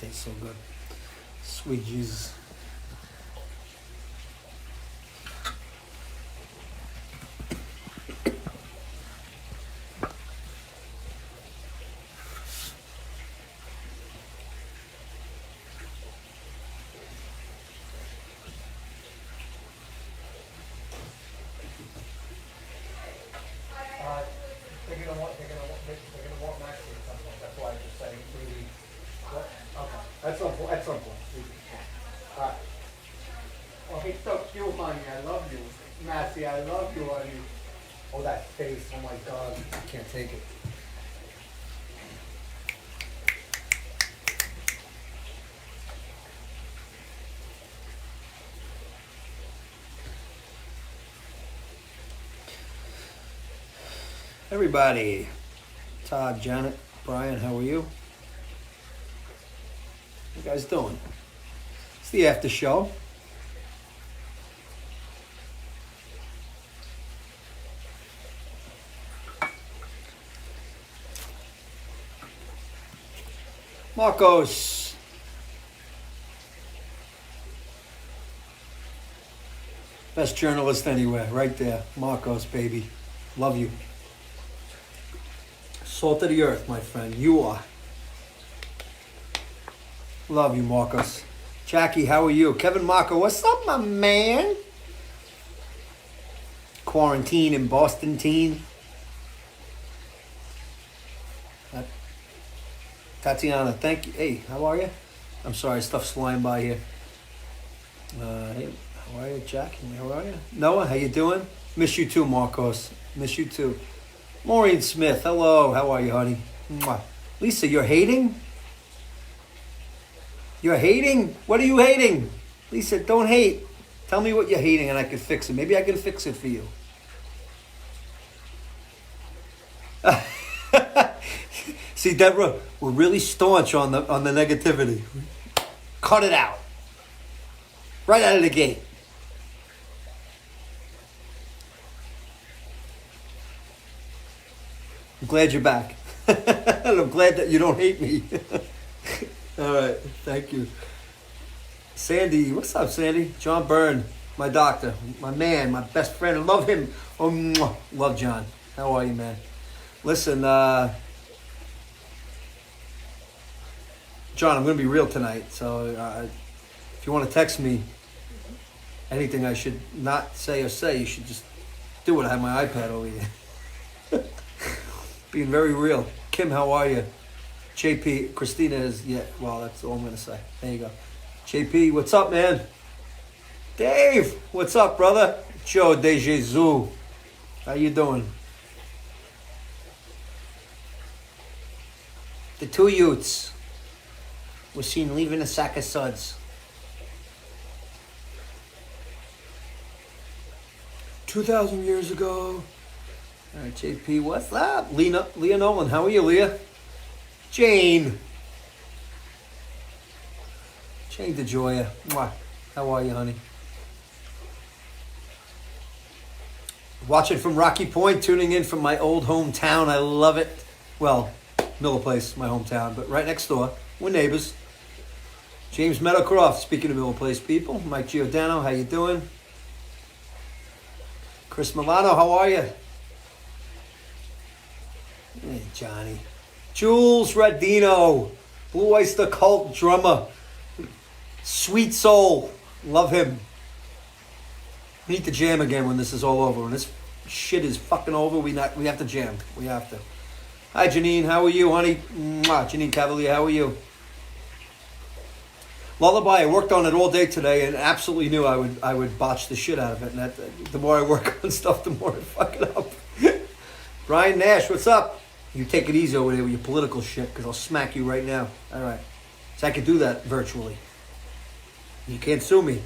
tastes so good. Sweet Jesus. At some point. All right. Oh, he took you, honey. I love you. Massey, I love you, honey. Oh, that face. Oh, my God. I can't take it. Everybody. Todd, Janet, Brian, how are you? What you guys doing? It's the after show. Marcos. Best journalist anywhere, right there. Marcos, baby. Love you. Salt of the earth, my friend. You are. Love you, Marcos. Jackie, how are you? Kevin Marco, what's up, my man? Quarantine in Boston, teen. Tatiana, thank you. Hey, how are you? I'm sorry, stuff's flying by here. Hey, how are you, Jack? How are you? Noah, how you doing? Miss you too, Marcos. Miss you too. Maureen Smith, hello. How are you, honey? Mwah. Lisa, you're hating? You're hating? What are you hating? Lisa, don't hate. Tell me what you're hating and I can fix it. Maybe I can fix it for you. See, Deborah, we're really staunch on the negativity. Cut it out. Right out of the gate. I'm glad you're back. And I'm glad that you don't hate me. All right, thank you. Sandy, what's up, Sandy? John Byrne, my doctor, my man, my best friend. I love him. Oh, mwah. Love John. How are you, man? Listen, John, I'm going to be real tonight. So if you want to text me anything I should not say or say, you should just do it. I have my iPad over here. Being very real. Kim, how are you? JP, Christina is, yeah, well, that's all I'm going to say. There you go. JP, what's up, man? Dave, what's up, brother? Joe De Jesus, how you doing? The two youths were seen leaving a sack of suds. 2,000 years ago. All right, JP, what's up? Leah Nolan, how are you, Leah? Jane DeJoya, mwah. How are you, honey? Watching from Rocky Point, tuning in from my old hometown. I love it. Well, Miller Place, my hometown, but right next door. We're neighbors. James Meadowcroft, speaking of Miller Place people. Mike Giordano, how you doing? Chris Milano, how are you? Hey, Johnny. Jules Radino, Blue Oyster Cult drummer. Sweet soul. Love him. We need to jam again when this is all over. When this shit is fucking over, we have to jam. We have to. Hi, Janine. How are you, honey? Mwah. Janine Cavalier, how are you? Lullaby, I worked on it all day today and absolutely knew I would botch the shit out of it. And the more I work on stuff, the more I fuck it up. Brian Nash, what's up? You take it easy over there with your political shit because I'll smack you right now. All right. So I could do that virtually. You can't sue me.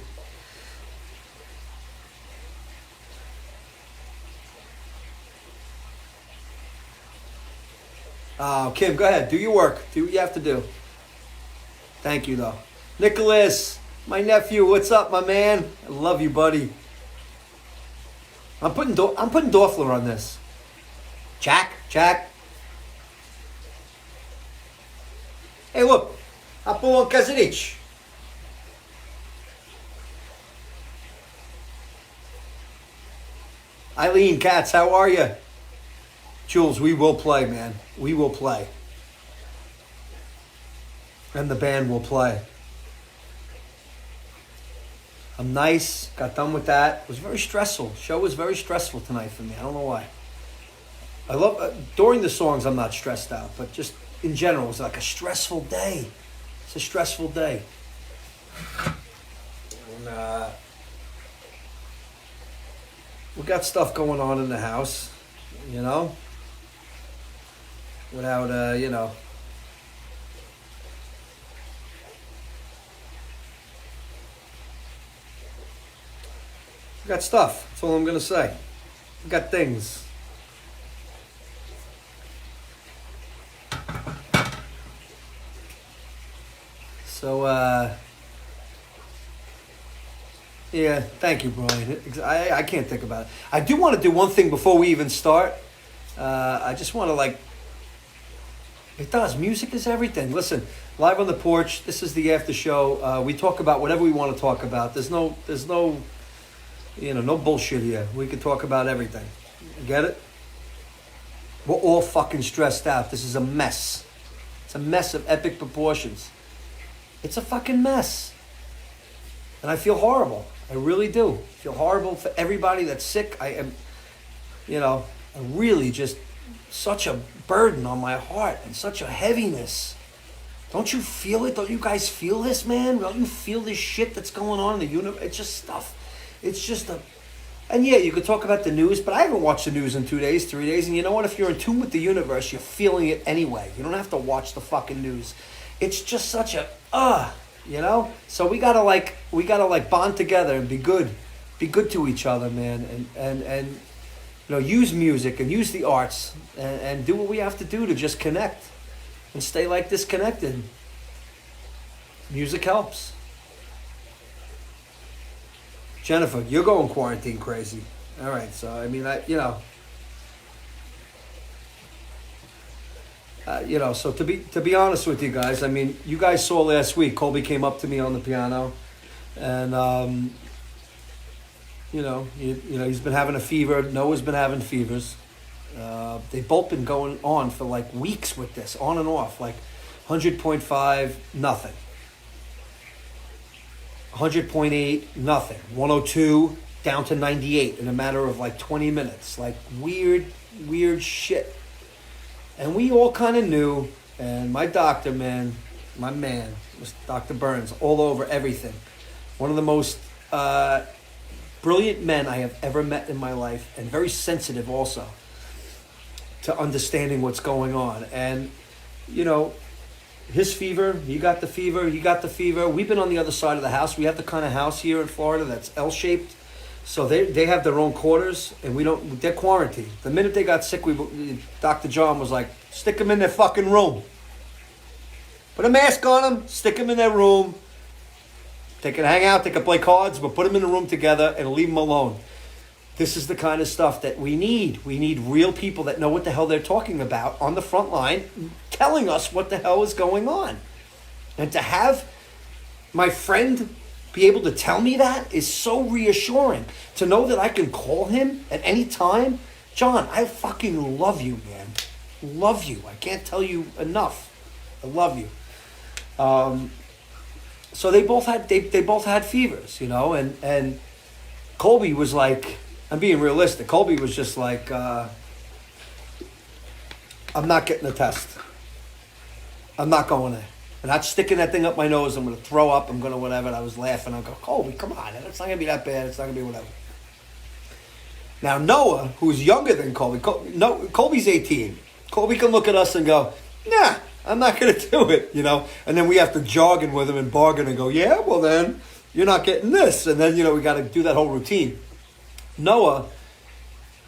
Kim, go ahead. Do your work. Do what you have to do. Thank you, though. Nicholas, my nephew, what's up, my man? I love you, buddy. I'm putting Dorfler on this. Jack. Hey, look. Apollo Kazanich. Eileen Katz, how are you? Jules, we will play, man. We will play. And the band will play. I'm nice. Got done with that. It was very stressful. Show was very stressful tonight for me. I don't know why. I love during the songs. I'm not stressed out, but just in general, it was like a stressful day. It's a stressful day. And, we got stuff going on in the house, you know. Without, you know. We got stuff. That's all I'm gonna say. We got things. So, yeah, thank you, Brian. I can't think about it. I do want to do one thing before we even start. I just want to, like, it does. Music is everything. Listen, live on the porch. This is the after show. We talk about whatever we want to talk about. There's no, you know, no bullshit here. We can talk about everything. Get it? We're all fucking stressed out. This is a mess. It's a mess of epic proportions. It's a fucking mess. And I feel horrible. I really do. I feel horrible for everybody that's sick. I am, you know, really just such a burden on my heart and such a heaviness. Don't you feel it? Don't you guys feel this, man? Don't you feel this shit that's going on in the universe? It's just stuff. It's just a... And yeah, you could talk about the news, but I haven't watched the news in 2 days, 3 days. And you know what? If you're in tune with the universe, you're feeling it anyway. You don't have to watch the fucking news. It's just such a... you know? So we gotta bond together and be good to each other, man, and you know, use music and use the arts and do what we have to do to just connect and stay like this connected. Music helps. Jennifer, you're going quarantine crazy. All right, so I mean, you know, so to be honest with you guys, I mean, you guys saw last week, Colby came up to me on the piano, and you know, he's been having a fever. Noah's been having fevers. They've both been going on for like weeks with this, on and off, like 100.5, nothing. 100.8, nothing. 102 down to 98 in a matter of like 20 minutes. Like weird shit. And we all kind of knew, and my doctor, man, my man, was Dr. Burns, all over everything. One of the most brilliant men I have ever met in my life, and very sensitive also to understanding what's going on. And, you know, his fever, he got the fever. We've been on the other side of the house. We have the kind of house here in Florida that's L-shaped. So they have their own quarters, and they're quarantined. The minute they got sick, Dr. John was like, stick them in their fucking room. Put a mask on them, stick them in their room. They can hang out, they can play cards, but put them in a room together and leave them alone. This is the kind of stuff that we need. We need real people that know what the hell they're talking about on the front line, telling us what the hell is going on. And to have my friend be able to tell me that is so reassuring. To know that I can call him at any time. John, I fucking love you, man. Love you. I can't tell you enough. I love you. So they both had fevers, you know, and Colby was like, I'm being realistic. Colby was just like, I'm not getting the test. I'm not going there. I'm not sticking that thing up my nose. I'm going to throw up. I'm going to whatever. And I was laughing. I go, Colby, come on. It's not going to be that bad. It's not going to be whatever. Now, Noah, who's younger than Colby, Colby's 18. Colby can look at us and go, nah, I'm not going to do it, you know. And then we have to jargon with him and bargain and go, yeah, well then, you're not getting this. And then, you know, we got to do that whole routine. Noah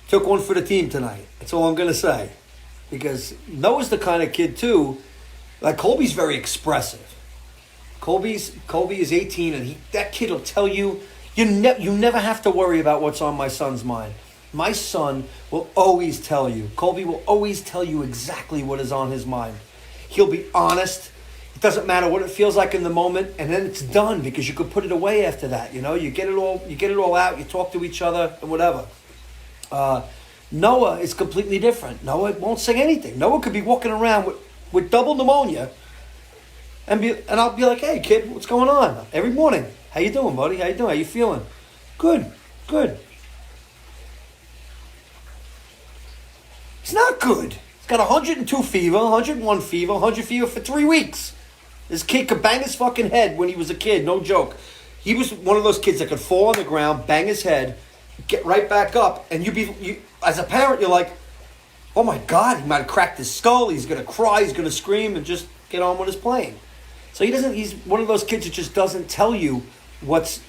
took one for the team tonight. That's all I'm going to say. Because Noah's the kind of kid, too, like Colby's very expressive. Colby is 18, and that kid will tell you, you never have to worry about what's on my son's mind. My son will always tell you. Colby will always tell you exactly what is on his mind. He'll be honest. doesn't matter what it feels like in the moment, and then it's done because you could put it away after that. You know, you get it all out. You talk to each other and whatever. Noah is completely different. Noah won't say anything. Noah could be walking around with double pneumonia, and I'll be like, "Hey, kid, what's going on?" Every morning, "How you doing, buddy? How you doing? How you feeling?" "Good, good." He's not good. He's got 102 fever, 101 fever, 100 fever for 3 weeks. This kid could bang his fucking head when he was a kid, no joke. He was one of those kids that could fall on the ground, bang his head, get right back up, and you as a parent, you're like, oh my God, he might have cracked his skull, he's gonna cry, he's gonna scream, and just get on with his playing. So he's one of those kids that just doesn't tell you what's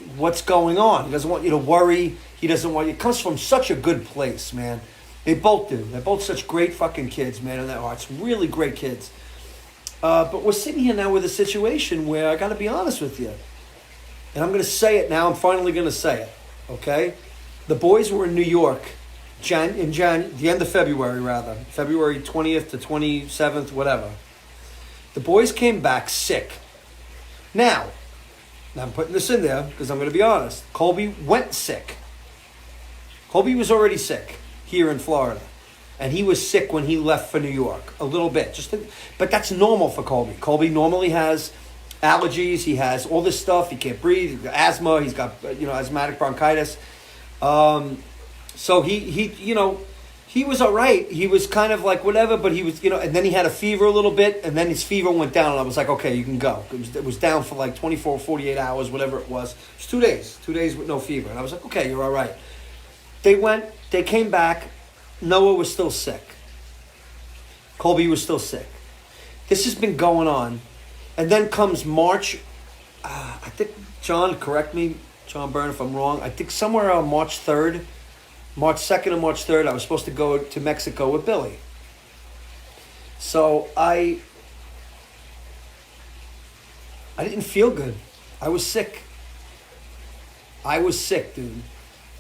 going on. He doesn't want you to worry. He doesn't want you. It comes from such a good place, man. They both do. They're both such great fucking kids, man, and their hearts, really great kids. But we're sitting here now with a situation where I got to be honest with you. And I'm going to say it now. I'm finally going to say it. Okay? The boys were in New York the end of February, rather. February 20th to 27th, whatever. The boys came back sick. Now I'm putting this in there because I'm going to be honest. Colby went sick. Colby was already sick here in Florida. And he was sick when he left for New York, a little bit. But that's normal for Colby. Colby normally has allergies. He has all this stuff. He can't breathe. He's got asthma. He's got asthmatic bronchitis. So he was all right. He was kind of like whatever, but he was, and then he had a fever a little bit, and then his fever went down, and I was like, okay, you can go. It was down for like 24, 48 hours, whatever it was. It was 2 days with no fever. And I was like, okay, you're all right. They came back. Noah was still sick. Colby was still sick. This has been going on. And then comes March. I think, John, correct me, John Byrne, if I'm wrong. I think somewhere around March 3rd, March 2nd and March 3rd, I was supposed to go to Mexico with Billy. So I didn't feel good. I was sick. Dude.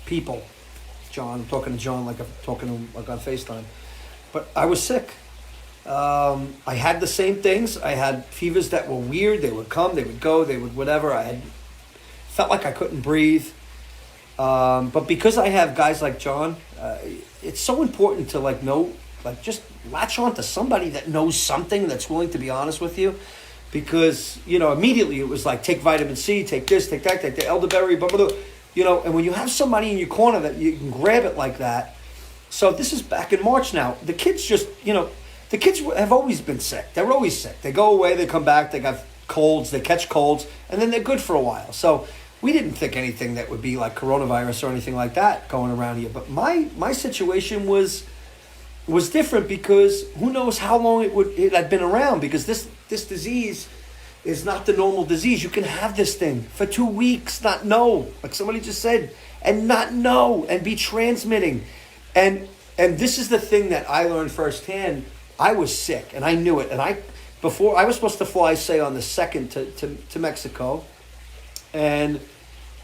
People. John, I'm talking to John like I'm talking to him like on FaceTime. But I was sick. I had the same things. I had fevers that were weird. They would come, they would go, they would whatever. Felt like I couldn't breathe. But because I have guys like John, it's so important to just latch on to somebody that knows something, that's willing to be honest with you. Because, immediately it was like, take vitamin C, take this, take that, take the elderberry, blah, blah, blah. And when you have somebody in your corner that you can grab it like that. So this is back in March now. The kids the kids have always been sick. They're always sick. They go away, they come back, they got colds, they catch colds, and then they're good for a while. So we didn't think anything that would be like coronavirus or anything like that going around here. But my situation was different because who knows how long it had been around, because this disease is not the normal disease. You can have this thing for 2 weeks, not know, like somebody just said, and not know, and be transmitting. And this is the thing that I learned firsthand. I was sick, and I knew it. And before I was supposed to fly, say, on the 2nd to Mexico. And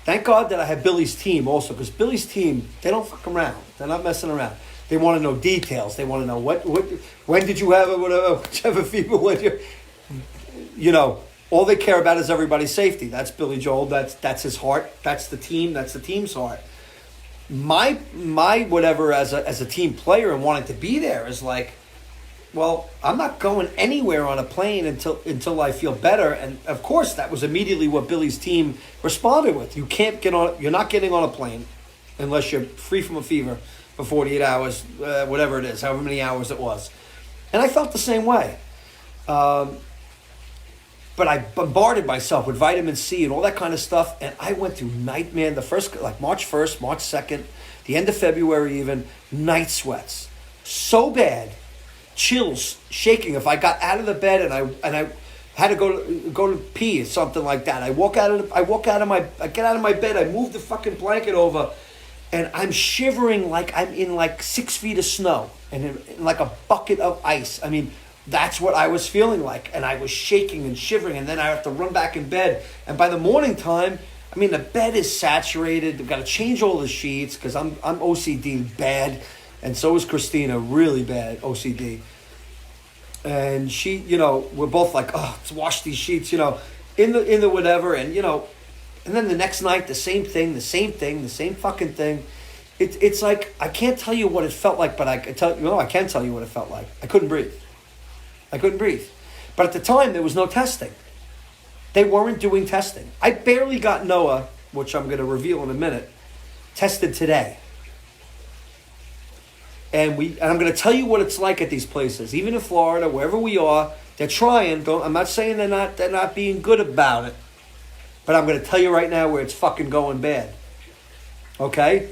thank God that I had Billy's team also, because Billy's team, they don't fuck around. They're not messing around. They want to know details. They want to know when did you have it, whatever, whichever fever, all they care about is everybody's safety. That's Billy Joel. That's his heart. That's the team. That's the team's heart. My whatever as a team player and wanting to be there is like, well, I'm not going anywhere on a plane until I feel better. And of course, that was immediately what Billy's team responded with. You're not getting on a plane unless you're free from a fever for 48 hours, whatever it is, however many hours it was. And I felt the same way. But I bombarded myself with vitamin C and all that kind of stuff. And I went through nightmare, the first, like March 1st, March 2nd, the end of February even, night sweats. So bad, chills, shaking. If I got out of the bed and I had to go to pee or something like that, I get out of my bed, I move the fucking blanket over, and I'm shivering like I'm in like 6 feet of snow and in like a bucket of ice. I mean, that's what I was feeling like. And I was shaking and shivering, and then I have to run back in bed. And by the morning time, I mean, the bed is saturated. I've got to change all the sheets because I'm OCD bad. And so is Christina, really bad OCD. And she, we're both like, oh, let's wash these sheets, in the whatever, and and then the next night the same thing, the same fucking thing. It's like I can't tell you what it felt like, but I can tell you what it felt like. I couldn't breathe. But at the time there was no testing. They weren't doing testing. I barely got Noah, which I'm going to reveal in a minute, tested today. And I'm going to tell you what it's like at these places, even in Florida, wherever we are. They're trying. I'm not saying they're not being good about it, but I'm going to tell you right now where it's fucking going bad. Okay,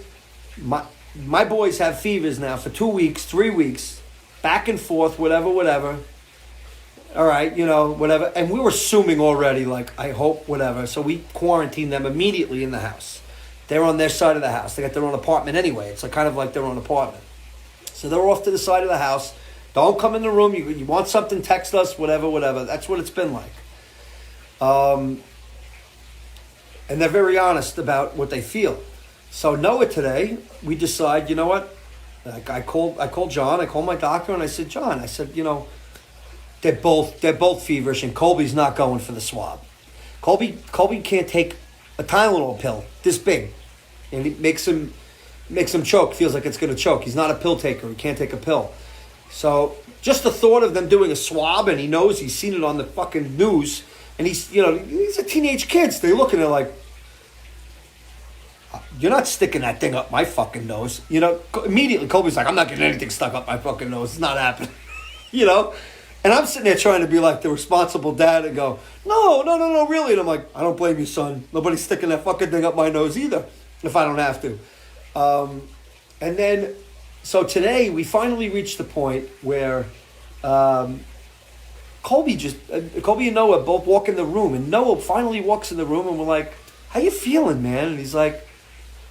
my boys have fevers now for 2 weeks, 3 weeks, back and forth, whatever. All right, whatever. And we were assuming already, like, I hope, whatever. So we quarantined them immediately in the house. They're on their side of the house. They got their own apartment anyway. It's kind of like their own apartment. So they're off to the side of the house. Don't come in the room. You want something, text us, whatever. That's what it's been like. And they're very honest about what they feel. So Noah today, we decide, you know what? I called John. I called my doctor and I said, John, they're both feverish and Colby's not going for the swab. Colby can't take a Tylenol pill this big, and it makes him choke. Feels like it's going to choke. He's not a pill taker. He can't take a pill. So just the thought of them doing a swab, and he knows, he's seen it on the fucking news, and he's a teenage kid. So they look at it like, you're not sticking that thing up my fucking nose. Immediately Colby's like, I'm not getting anything stuck up my fucking nose. It's not happening. And I'm sitting there trying to be like the responsible dad and go, no, really. And I'm like, I don't blame you, son. Nobody's sticking that fucking thing up my nose either, if I don't have to. And then, so today we finally reached the point where Colby and Noah both walk in the room, and Noah finally walks in the room, and we're like, how you feeling, man? And he's like,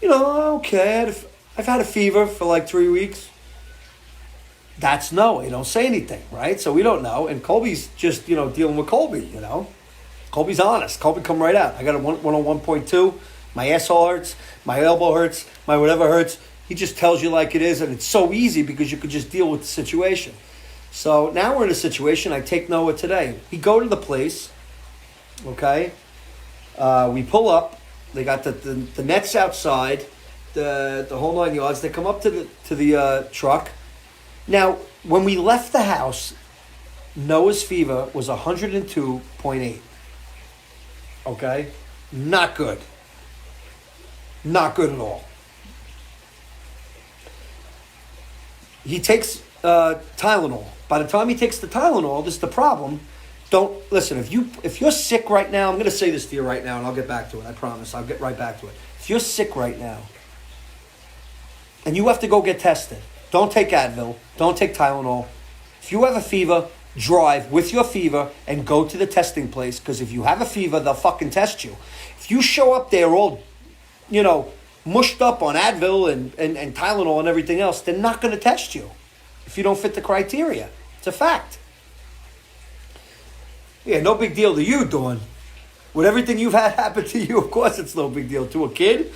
okay, I've had a fever for like 3 weeks. That's Noah. He don't say anything, right? So we don't know. And Colby's just, dealing with Colby, Colby's honest. Colby come right out. I got a 101.2. My asshole hurts. My elbow hurts. My whatever hurts. He just tells you like it is. And it's so easy because you could just deal with the situation. So now we're in a situation. I take Noah today. We go to the place. Okay. We pull up. They got the nets outside. The whole 9 yards. They come up to the truck. Now, when we left the house, Noah's fever was 102.8. Okay? Not good. Not good at all. He takes Tylenol. By the time he takes the Tylenol, this is the problem. Don't listen. If you're sick right now, I'm going to say this to you right now, and I'll get back to it. I promise. I'll get right back to it. If you're sick right now, and you have to go get tested, don't take Advil. Don't take Tylenol. If you have a fever, drive with your fever and go to the testing place, because if you have a fever, they'll fucking test you. If you show up there all, mushed up on Advil and Tylenol and everything else, they're not going to test you if you don't fit the criteria. It's a fact. Yeah, no big deal to you, Dawn. With everything you've had happen to you, of course it's no big deal. To a kid,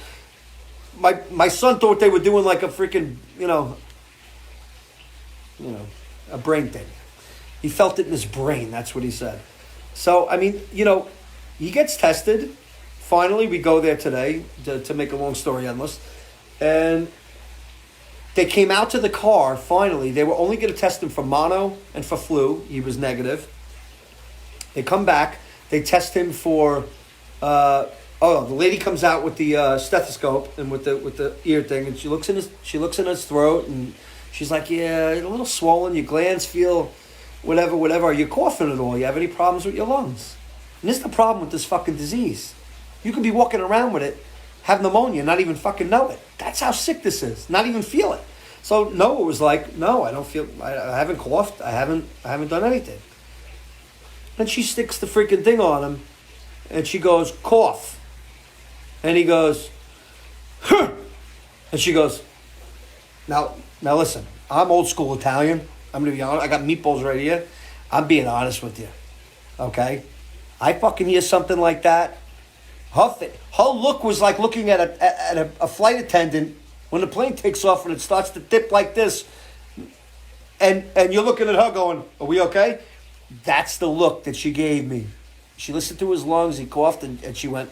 my son thought they were doing like a freaking, a brain thing. He felt it in his brain. That's what he said. So, he gets tested. Finally, we go there today to make a long story endless. And they came out to the car, finally. They were only going to test him for mono and for flu. He was negative. They come back. They test him for... the lady comes out with the stethoscope and with the ear thing, and she looks in his throat, and she's like, yeah, a little swollen. Your glands feel whatever. Are you coughing at all? You have any problems with your lungs? And this is the problem with this fucking disease. You could be walking around with it, have pneumonia, not even fucking know it. That's how sick this is. Not even feel it. So Noah was like, no, I don't feel. I haven't coughed. I haven't done anything. And she sticks the freaking thing on him, and she goes, cough. And he goes, huh. And she goes, now listen, I'm old school Italian. I'm going to be honest. I got meatballs right here. I'm being honest with you. Okay? I fucking hear something like that. Her look was like looking at a flight attendant when the plane takes off and it starts to dip like this. And you're looking at her going, are we okay? That's the look that she gave me. She listened to his lungs, he coughed, and she went,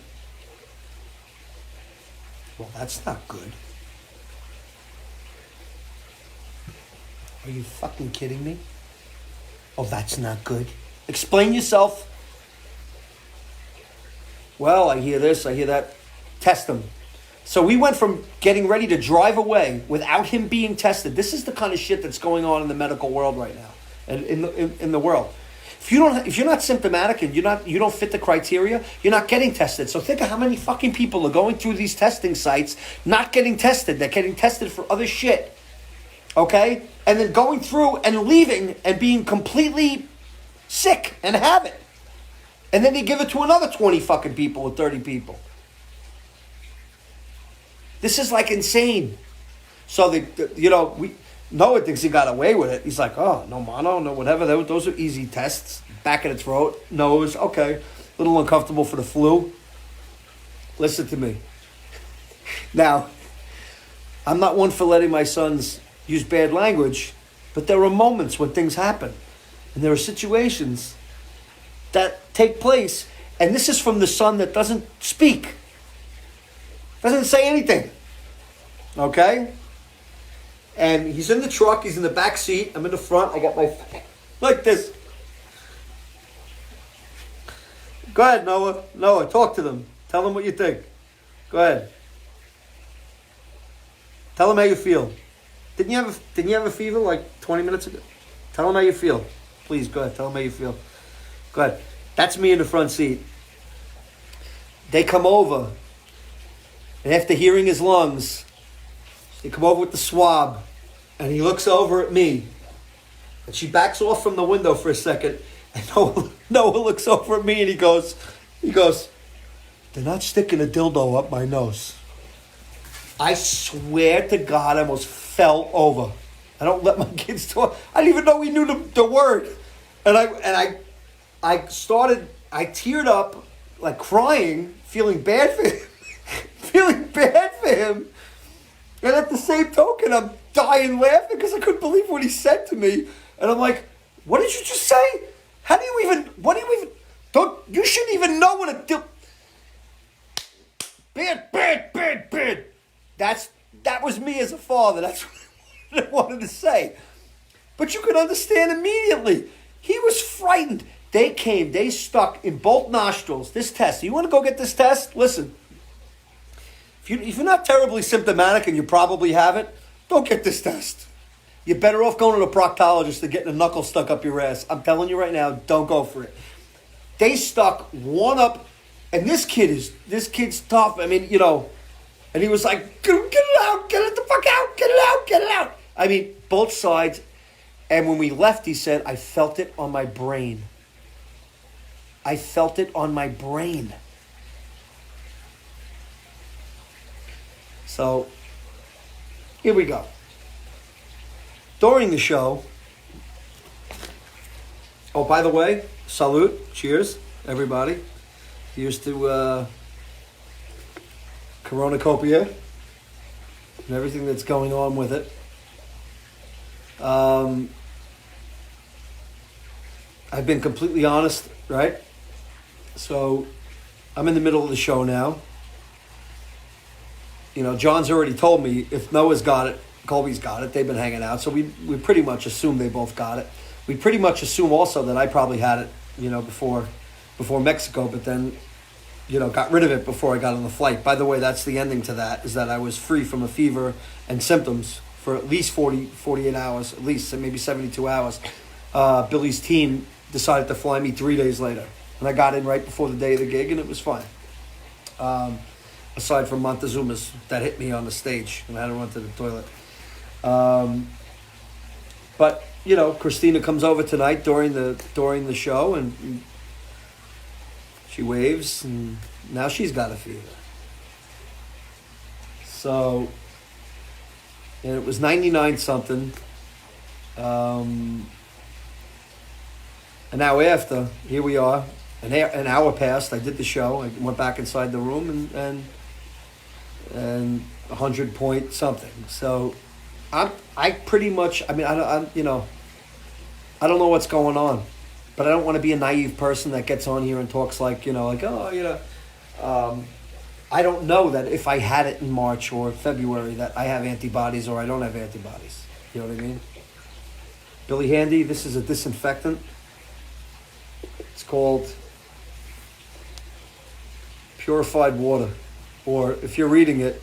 well, that's not good. Are you fucking kidding me? Oh, that's not good. Explain yourself. Well, I hear this, I hear that. Test him. So we went from getting ready to drive away without him being tested. This is the kind of shit that's going on in the medical world right now, and in the world. If you're not symptomatic and you don't fit the criteria, you're not getting tested. So think of how many fucking people are going through these testing sites, not getting tested. They're getting tested for other shit. Okay? And then going through and leaving and being completely sick and have it. And then they give it to another 20 fucking people or 30 people. This is like insane. So Noah thinks he got away with it. He's like, oh, no mono, no whatever. Those are easy tests. Back of the throat, nose, okay. A little uncomfortable for the flu. Listen to me. Now, I'm not one for letting my sons use bad language, but there are moments when things happen. And there are situations that take place. And this is from the son that doesn't speak. Doesn't say anything. Okay? And he's in the truck. He's in the back seat. I'm in the front. I got my... like this. Go ahead, Noah. Noah, talk to them. Tell them what you think. Go ahead. Tell them how you feel. Didn't you have a fever like 20 minutes ago? Tell them how you feel. Please, go ahead. Tell them how you feel. Go ahead. That's me in the front seat. They come over. And after hearing his lungs, they come over with the swab. And he looks over at me. And she backs off from the window for a second. And Noah looks over at me and he goes, they're not sticking a dildo up my nose. I swear to God, I almost fell over. I don't let my kids talk. I didn't even know he knew the word. And I teared up, like crying, feeling bad for him. And at the same token, I'm dying laughing because I couldn't believe what he said to me. And I'm like, what did you just say? You shouldn't even know what a bad. That was me as a father. That's what I wanted to say. But you could understand immediately. He was frightened. They stuck in both nostrils this test. You want to go get this test? Listen. If you're not terribly symptomatic and you probably have it, don't get this test. You're better off going to the proctologist than getting a knuckle stuck up your ass. I'm telling you right now, don't go for it. They stuck one up, and this kid's tough. I mean, and he was like, get it out, get it the fuck out, get it out. I mean, both sides. And when we left, he said, I felt it on my brain. So, here we go. During the show, oh, by the way, salute, cheers, everybody. Here's to Cornucopia and everything that's going on with it. I've been completely honest, right? So, I'm in the middle of the show now. John's already told me if Noah's got it, Colby's got it. They've been hanging out. So we pretty much assume they both got it. We pretty much assume also that I probably had it, before Mexico, but then, got rid of it before I got on the flight. By the way, that's the ending to that, is that I was free from a fever and symptoms for at least 48 hours, at least maybe 72 hours. Billy's team decided to fly me 3 days later. And I got in right before the day of the gig, and it was fine. Aside from Montezuma's that hit me on the stage, and I had to run to the toilet. But Christina comes over tonight during the show, and she waves, and now she's got a fever. So, and it was 99 something. And now after, here we are, an hour passed. I did the show. I went back inside the room and 100 point something. So I pretty much, I'm I don't know what's going on, but I don't want to be a naive person that gets on here and talks like, I don't know that if I had it in March or February that I have antibodies or I don't have antibodies. You know what I mean? Billy Handy, this is a disinfectant. It's called purified water. Or if you're reading it,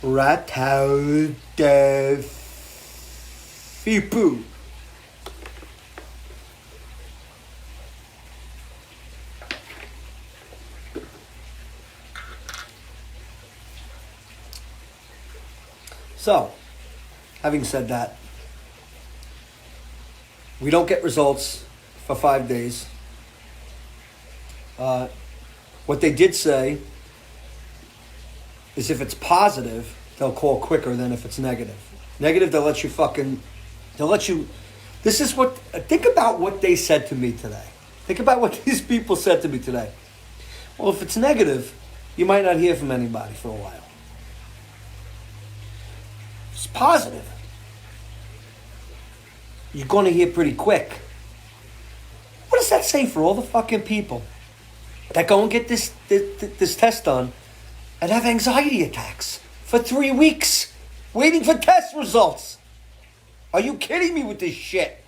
Rataudefipu. So, having said that, we don't get results for 5 days. What they did say is if it's positive, they'll call quicker than if it's negative. Negative, they'll let you, think about what they said to me today. Think about what these people said to me today. Well, if it's negative, you might not hear from anybody for a while. If it's positive, you're going to hear pretty quick. What does that say for all the fucking people that go and get this test done and have anxiety attacks for 3 weeks waiting for test results? Are you kidding me with this shit?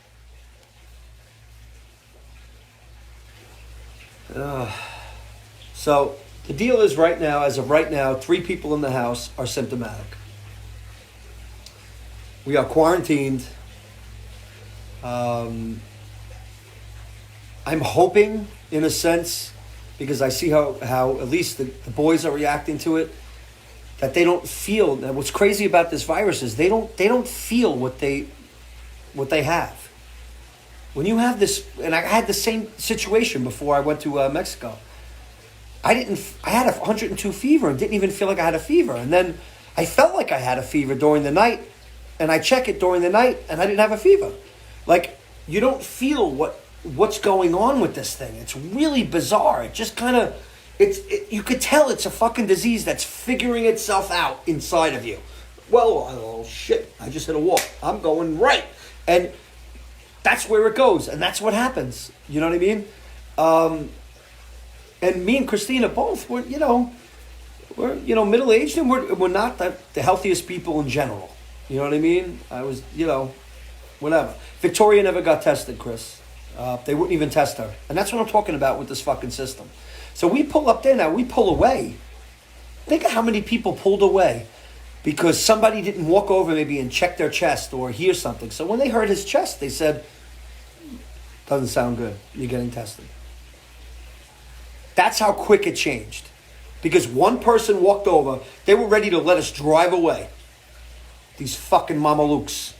So the deal is as of right now, 3 people in the house are symptomatic. We are quarantined. I'm hoping, in a sense, because I see how at least the boys are reacting to it, that they don't feel. That what's crazy about this virus is they don't feel what they have. When you have this, and I had the same situation before I went to Mexico. I had a 102 fever and didn't even feel like I had a fever, and then I felt like I had a fever during the night, and I check it during the night, and I didn't have a fever. Like, you don't feel what's going on with this thing. It's really bizarre. It just kind of, you could tell it's a fucking disease that's figuring itself out inside of you. Well, oh shit, I just hit a wall. I'm going right. And that's where it goes. And that's what happens. You know what I mean? And me and Christina both, we're middle-aged, and we're not the healthiest people in general. You know what I mean? I was, whatever. Victoria never got tested, Chris. They wouldn't even test her. And that's what I'm talking about with this fucking system. So we pull up there now. We pull away. Think of how many people pulled away because somebody didn't walk over maybe and check their chest or hear something. So when they heard his chest, they said, doesn't sound good. You're getting tested. That's how quick it changed. Because one person walked over. They were ready to let us drive away. These fucking mamalukes.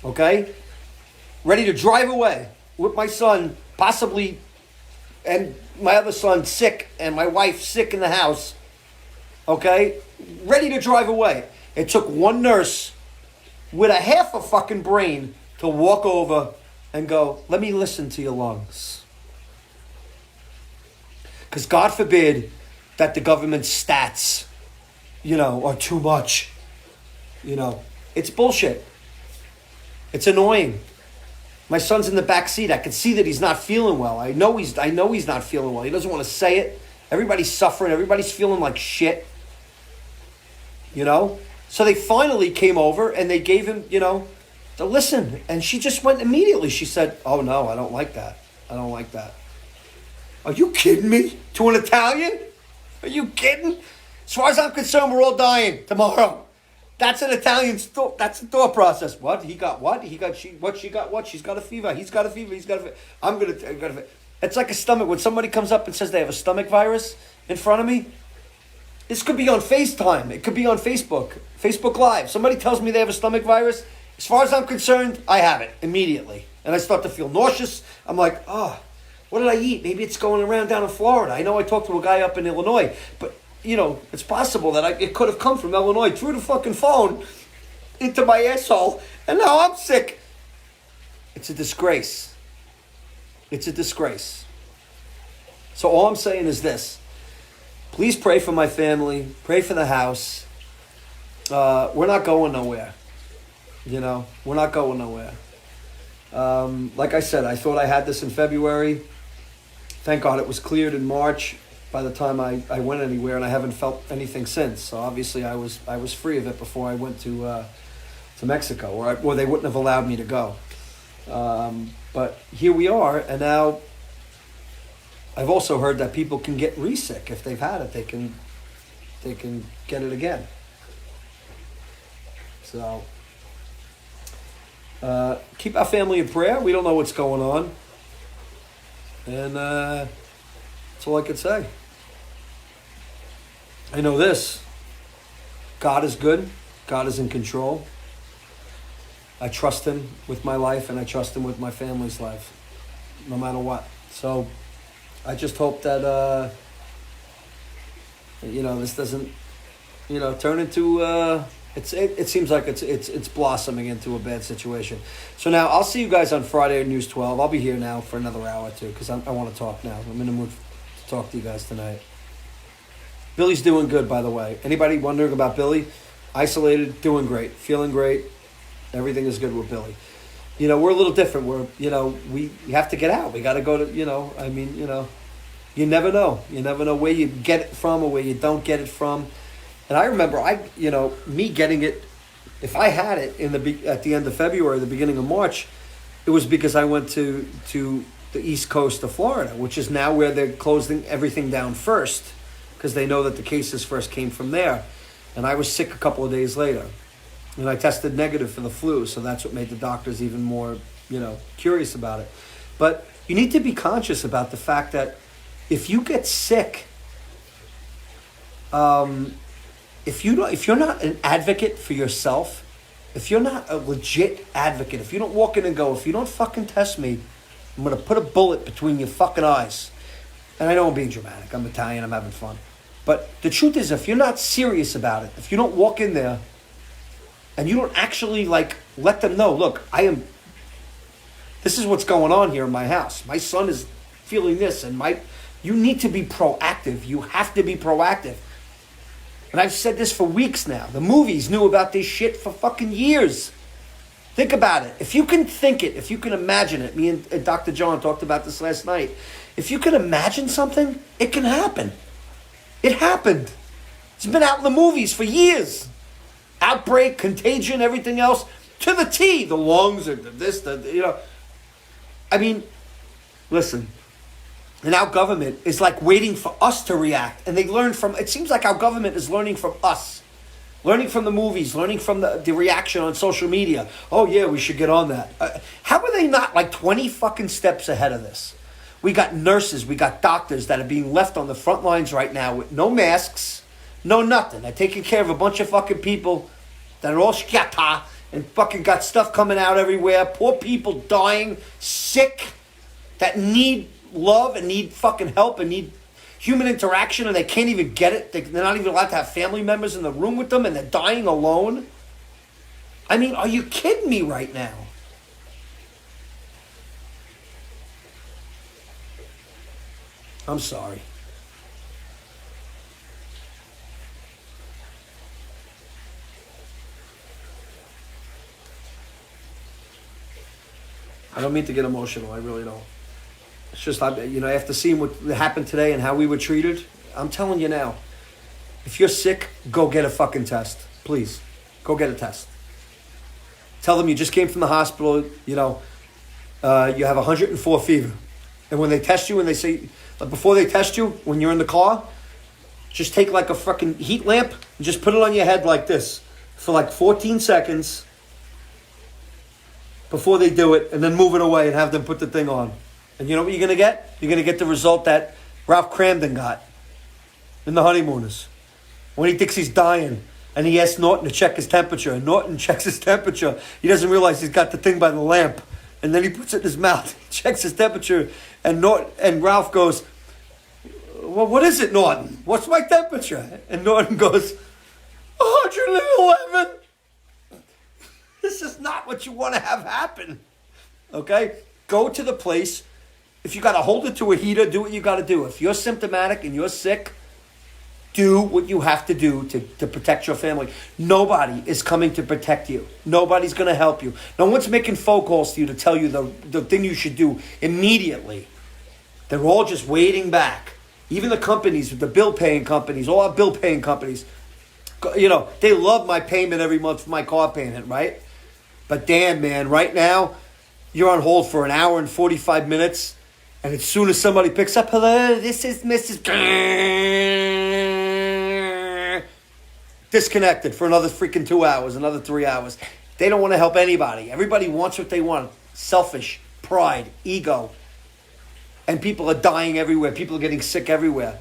Okay? Ready to drive away with my son, possibly, and my other son sick, and my wife sick in the house. Okay? Ready to drive away. It took one nurse with a half a fucking brain to walk over and go, let me listen to your lungs. Because God forbid that the government stats, are too much. It's bullshit. It's annoying. My son's in the back seat. I can see that he's not feeling well. I know he's not feeling well. He doesn't want to say it. Everybody's suffering. Everybody's feeling like shit. So they finally came over and they gave him, to listen. And she just went immediately. She said, oh no, I don't like that. I don't like that. Are you kidding me? To an Italian? Are you kidding? As far as I'm concerned, we're all dying tomorrow. That's an Italian that's a thought process. What? He got what? She got what? She's got a fever. He's got a fever. He's got a fever. I'm got a fever. It's like a stomach. When somebody comes up and says they have a stomach virus in front of me, this could be on FaceTime. It could be on Facebook Live. Somebody tells me they have a stomach virus. As far as I'm concerned, I have it immediately. And I start to feel nauseous. I'm like, what did I eat? Maybe it's going around down in Florida. I know I talked to a guy up in Illinois, but it's possible that it could have come from Illinois through the fucking phone into my asshole, and now I'm sick. It's a disgrace. It's a disgrace. So all I'm saying is this. Please pray for my family. Pray for the house. We're not going nowhere. We're not going nowhere. Like I said, I thought I had this in February. Thank God it was cleared in March by the time I went anywhere, and I haven't felt anything since. So obviously I was free of it before I went to Mexico, or they wouldn't have allowed me to go. But here we are, and now I've also heard that people can get re-sick if they've had it. They can get it again. So keep our family in prayer. We don't know what's going on, and that's all I could say. I know this: God is good. God is in control. I trust Him with my life, and I trust Him with my family's life, no matter what. So I just hope that this doesn't turn into it seems like it's blossoming into a bad situation. So now I'll see you guys on Friday at News 12. I'll be here now for another hour or two because I want to talk now. I'm in the mood to talk to you guys tonight. Billy's doing good, by the way. Anybody wondering about Billy? Isolated, doing great, feeling great. Everything is good with Billy. We're a little different. We have to get out. We got to go to, you never know. You never know where you get it from or where you don't get it from. And I remember me getting it, if I had it at the end of February, the beginning of March, it was because I went to the east coast of Florida, which is now where they're closing everything down first because they know that the cases first came from there. And I was sick a couple of days later. And I tested negative for the flu, so that's what made the doctors even more, curious about it. But you need to be conscious about the fact that if you get sick, if you're not an advocate for yourself, if you're not a legit advocate, if you don't walk in and go, if you don't fucking test me, I'm going to put a bullet between your fucking eyes. And I know I'm being dramatic. I'm Italian. I'm having fun. But the truth is, if you're not serious about it, if you don't walk in there and you don't actually let them know, look, this is what's going on here in my house. My son is feeling this, and you need to be proactive. You have to be proactive. And I've said this for weeks now. The movies knew about this shit for fucking years. Think about it. If you can think it, if you can imagine it, me and Dr. John talked about this last night. If you can imagine something, it can happen. It happened. It's been out in the movies for years. Outbreak, contagion, everything else, to the T. The lungs, or this, listen. And our government is waiting for us to react. And it seems like our government is learning from us. Learning from the movies, learning from the reaction on social media. Oh yeah, we should get on that. How are they not 20 fucking steps ahead of this? We got nurses, we got doctors that are being left on the front lines right now with no masks, no nothing. They're taking care of a bunch of fucking people that are all shkata and fucking got stuff coming out everywhere. Poor people dying, sick, that need love and need fucking help and need human interaction, and they can't even get it. They're not even allowed to have family members in the room with them, and they're dying alone. Are you kidding me right now? I'm sorry. I don't mean to get emotional. I really don't. It's just, after seeing what happened today and how we were treated, I'm telling you now, if you're sick, go get a fucking test. Please, go get a test. Tell them you just came from the hospital, you have 104 fever. And when they test you and they say, before they test you, when you're in the car, just take a fucking heat lamp and just put it on your head like this for 14 seconds before they do it, and then move it away and have them put the thing on. And you know what you're going to get? You're going to get the result that Ralph Cramden got in The Honeymooners. When he thinks he's dying and he asks Norton to check his temperature, and Norton checks his temperature. He doesn't realize he's got the thing by the lamp. And then he puts it in his mouth, checks his temperature, and Ralph goes, well, what is it, Norton? What's my temperature? And Norton goes, 111. This is not what you want to have happen. Okay? Go to the place. If you got to hold it to a heater, do what you got to do. If you're symptomatic and you're sick, Do what you have to do to protect your family. Nobody is coming to protect you. Nobody's going to help you. No one's making phone calls to you to tell you the thing you should do immediately. They're all just waiting back. Even the companies, the bill-paying companies, all our bill-paying companies, you know, they love my payment every month for my car payment, right? But damn, man, right now, you're on hold for an hour and 45 minutes, and as soon as somebody picks up, hello, this is Mrs. Disconnected for another freaking 2 hours, another 3 hours. They don't want to help anybody. Everybody wants what they want. Selfish, pride, ego. And people are dying everywhere. People are getting sick everywhere.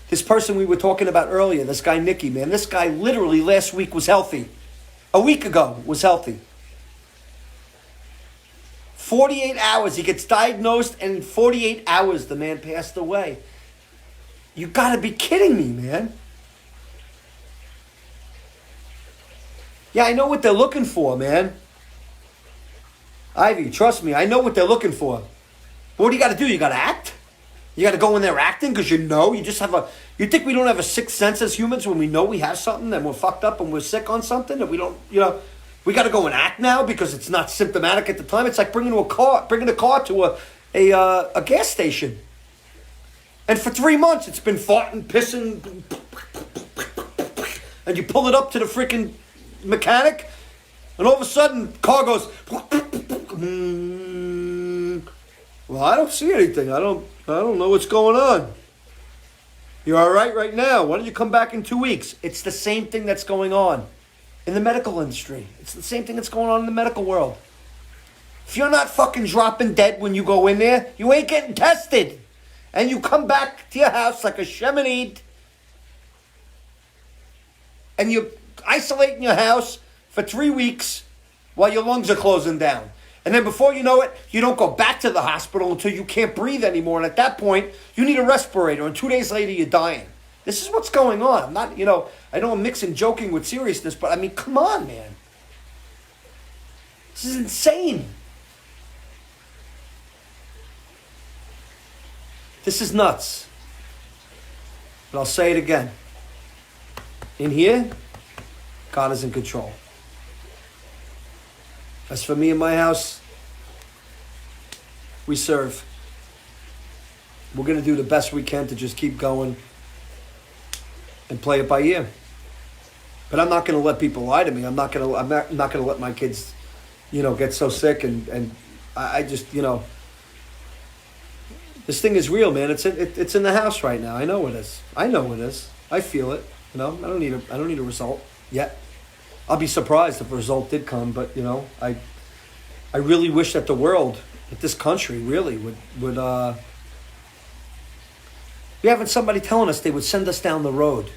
This person we were talking about earlier, this guy Nicky, man, this guy literally last week was healthy. A week ago was healthy. 48 hours, he gets diagnosed, and in 48 hours, the man passed away. You gotta be kidding me, man. Yeah, I know what they're looking for, man. Ivy, trust me, I know what they're looking for. But what do you gotta do? You gotta act? You gotta go in there acting because you just have you think we don't have a sixth sense as humans when we know we have something and we're fucked up and we're sick on something and we don't, we got to go and act now because it's not symptomatic at the time. It's like bringing a car to a gas station. And for 3 months, it's been farting, pissing, and you pull it up to the freaking mechanic, and all of a sudden, car goes. Well, I don't see anything. I don't know what's going on. You're all right now. Why don't you come back in 2 weeks? It's the same thing that's going on in the medical industry. It's the same thing that's going on in the medical world. If you're not fucking dropping dead when you go in there, you ain't getting tested. And you come back to your house like a Cheminade, and you isolate in your house for 3 weeks while your lungs are closing down. And then before you know it, you don't go back to the hospital until you can't breathe anymore. And at that point, you need a respirator. And 2 days later, you're dying. This is what's going on. I'm not, I know I'm mixing joking with seriousness, but I mean, come on, man. This is insane. This is nuts. But I'll say it again. In here, God is in control. As for me and my house, we serve. We're going to do the best we can to just keep going and play it by ear. But I'm not going to let people lie to me. I'm not going to let my kids, get so sick and I just, this thing is real, man. It's in the house right now. I know it is. I feel it. I don't need a result yet. I'll be surprised if a result did come, but I really wish that the world, that this country really would be having somebody telling us they would send us down the road.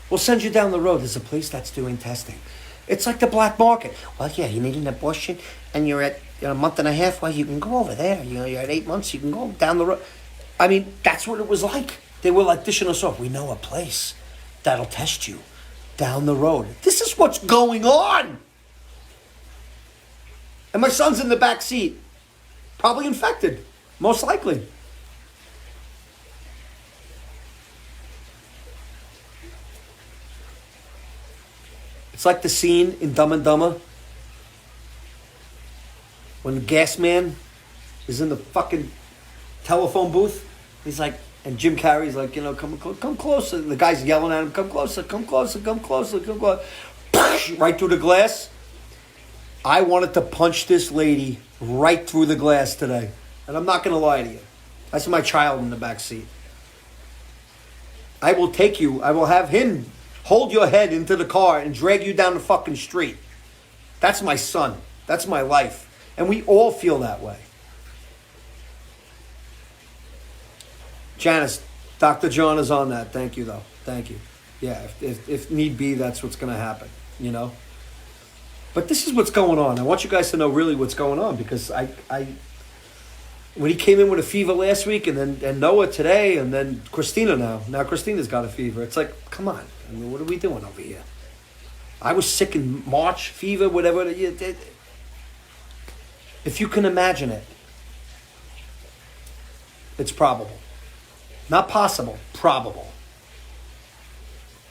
We'll send you down the road. There's a place that's doing testing. It's like the black market. Well, yeah, you need an abortion and you're at a month and a half. Well, you can go over there. You're at 8 months. You can go down the road. I mean, that's what it was like. They were like dishing us off. We know a place that'll test you down the road. This is what's going on. And my son's in the back seat. Probably infected. Most likely. It's like the scene in Dumb and Dumber when the gas man is in the fucking telephone booth. He's like, and Jim Carrey's like, come closer. And the guy's yelling at him, come closer, come closer, come closer, come closer. Right through the glass. I wanted to punch this lady right through the glass today. And I'm not going to lie to you. That's my child in the back seat. I will take you. I will have him hold your head into the car and drag you down the fucking street. That's my son. That's my life. And we all feel that way. Janice, Dr. John is on that. Thank you, though. Thank you. Yeah, if need be, that's what's going to happen, But this is what's going on. I want you guys to know really what's going on because I when he came in with a fever last week and Noah today and then Christina now. Now Christina's got a fever. It's like, come on. I mean, what are we doing over here? I was sick in March, fever, whatever. If you can imagine it, it's probable. Not possible, probable.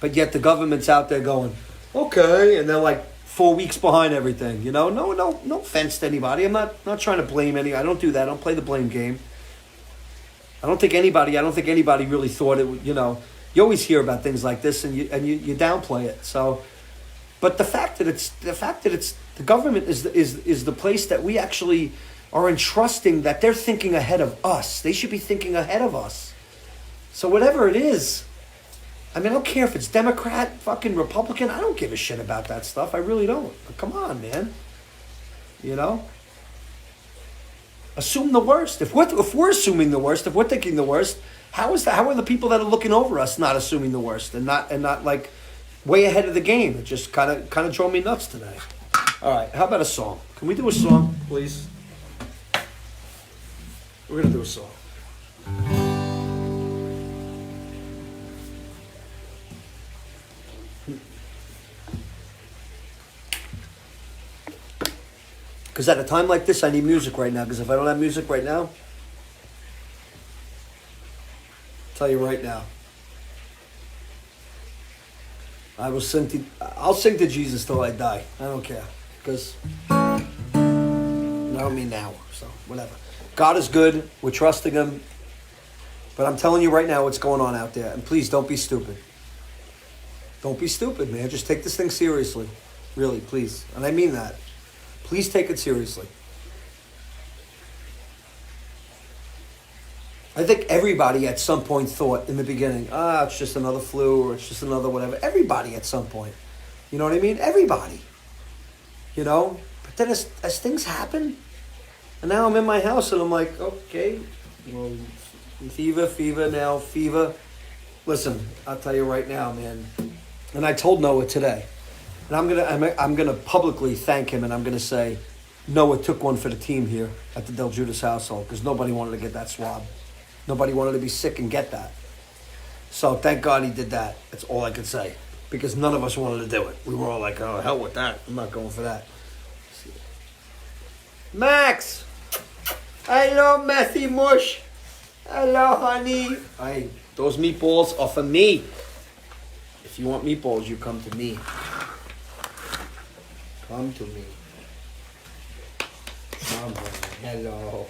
But yet the government's out there going, okay, and they're like 4 weeks behind everything. You know, no offense to anybody. I'm not trying to blame any. I don't do that. I don't play the blame game. I don't think anybody really thought it would. You know, you always hear about things like this, and you downplay it. So, but the fact that it's the government is the place that we actually are entrusting, that they're thinking ahead of us. They should be thinking ahead of us. So whatever it is, I mean, I don't care if it's Democrat, fucking Republican. I don't give a shit about that stuff. I really don't. But come on, man. You know? Assume the worst. If we're assuming the worst, if we're thinking the worst, how are the people that are looking over us not assuming the worst and not like way ahead of the game? It just kind of drove me nuts today. All right, how about a song? Can we do a song, please? We're gonna do a song. Because at a time like this, I need music right now. Because if I don't have music right now, I'll tell you right now, I'll sing to Jesus till I die. I don't care. Because I don't mean now. So whatever. God is good. We're trusting Him. But I'm telling you right now what's going on out there. And please don't be stupid. Don't be stupid, man. Just take this thing seriously. Really, please. And I mean that. Please take it seriously. I think everybody at some point thought in the beginning, it's just another flu or it's just another whatever. Everybody at some point. You know what I mean? Everybody. You know? But then as things happen, and now I'm in my house and I'm like, okay, well, fever. Listen, I'll tell you right now, man. And I told Noah today. And I'm gonna publicly thank him, and I'm gonna say, Noah took one for the team here at the Delguidice household because nobody wanted to get that swab. Nobody wanted to be sick and get that. So thank God he did that. That's all I could say, because none of us wanted to do it. We were all like, oh, hell with that. I'm not going for that. Max, hello, Matthew Mush. Hello, honey. Hey, those meatballs are for me. If you want meatballs, you come to me. Come to me. Come on. Hello.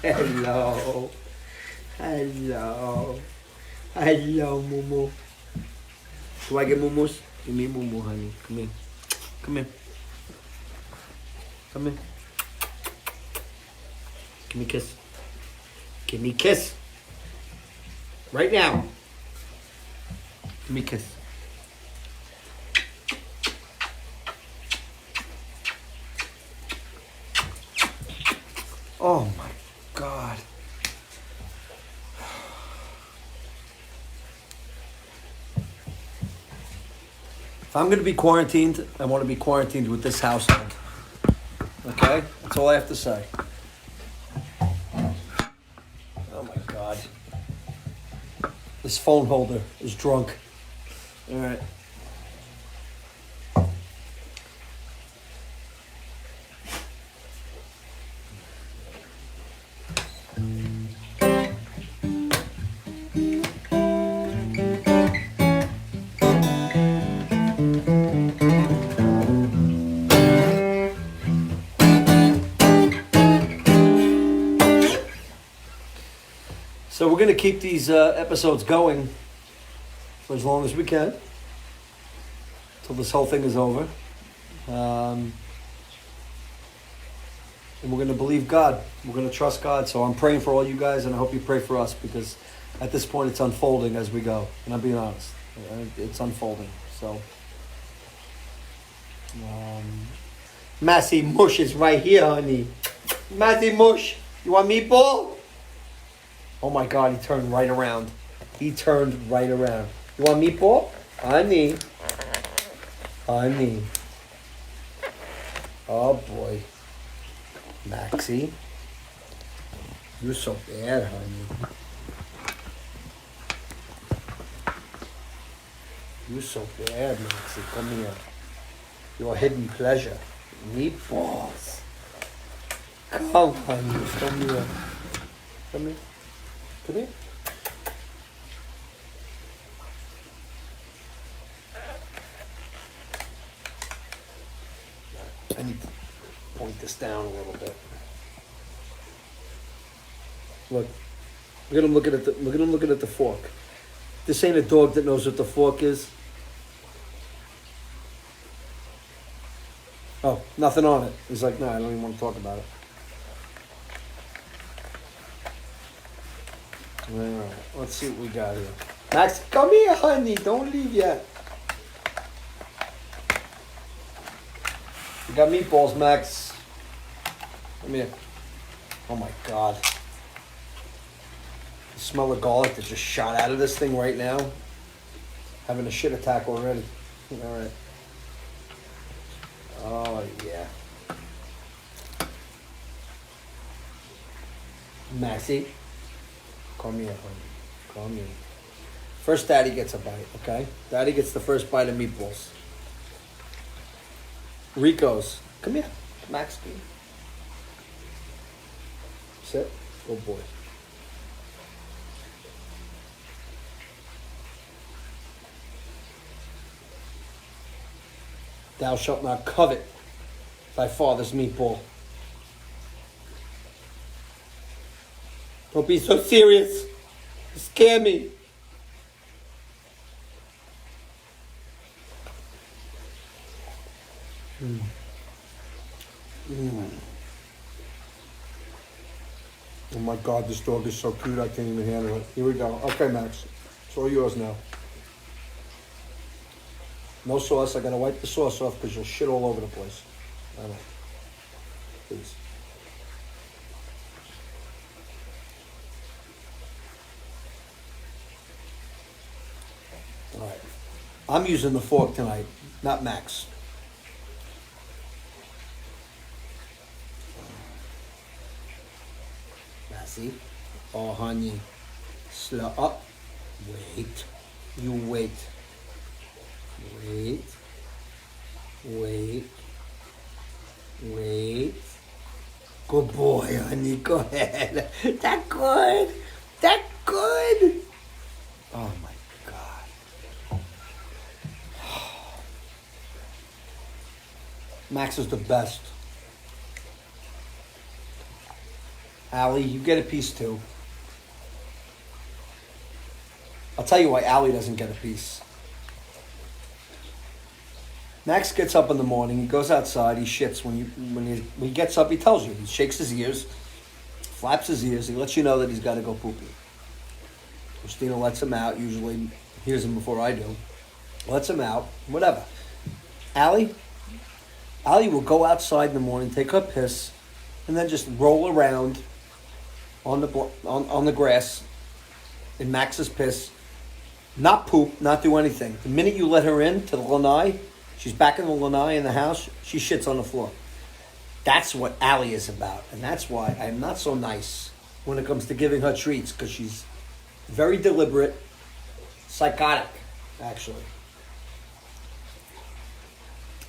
Hello. Hello. Hello, Mumu. Do I get Mumus? Give me Mumu, honey. Come here. Come here. Come here. Give me a kiss. Give me a kiss. Right now. Give me a kiss. Oh my God. If I'm going to be quarantined, I want to be quarantined with this household. Okay? That's all I have to say. Oh my God. This phone holder is drunk. All right. So we're going to keep these episodes going for as long as we can, till this whole thing is over. And we're going to believe God. We're going to trust God. So I'm praying for all you guys, and I hope you pray for us, because at this point it's unfolding as we go. And I'm being honest. It's unfolding. So, Massey Mush is right here, honey. Massey Mush, you want meatball? Oh my God, he turned right around. He turned right around. You want meatball? Honey. Honey. Oh boy. Maxie. You're so bad, honey. You're so bad, Maxie. Come here. Your hidden pleasure. Meatballs. Come, honey. Come here. Come here. Come here. sticks down a little bit. Look at him looking at the fork. This ain't a dog that knows what the fork is. Oh, nothing on it. He's like, no, I don't even want to talk about it. All right, let's see what we got here. Max, come here, honey. Don't leave yet. We got meatballs, Max. Come here. Oh my God. The smell of garlic that just shot out of this thing right now. Having a shit attack already. All right. Oh, yeah. Maxie. Come here, honey. Come here. First, Daddy gets a bite, okay? Daddy gets the first bite of meatballs. Rico's. Come here. Max, come here. Sit. Good boy. Thou shalt not covet thy father's meatball. Don't be so serious. You scare me. Oh my God, this dog is so cute, I can't even handle it. Here we go. Okay, Max. It's all yours now. No sauce. I gotta wipe the sauce off because you'll shit all over the place. I know. Please. All right. I'm using the fork tonight, not Max. Massey. Oh, honey. Slow up. Wait. You wait. Wait. Wait. Wait. Good boy, honey. Go ahead. That good. That good. Oh my God. Max is the best. Allie, you get a piece too. I'll tell you why Allie doesn't get a piece. Max gets up in the morning, he goes outside, he shits. When he gets up, he tells you. He shakes his ears, flaps his ears, he lets you know that he's got to go poopy. Christina lets him out, usually hears him before I do. Lets him out, whatever. Allie will go outside in the morning, take her piss, and then just roll around on the grass in Max's piss, not poop, not do anything. The minute you let her in to the lanai, she's back in the lanai in the house, she shits on the floor. That's what Allie is about. And that's why I'm not so nice when it comes to giving her treats, because she's very deliberate, psychotic, actually.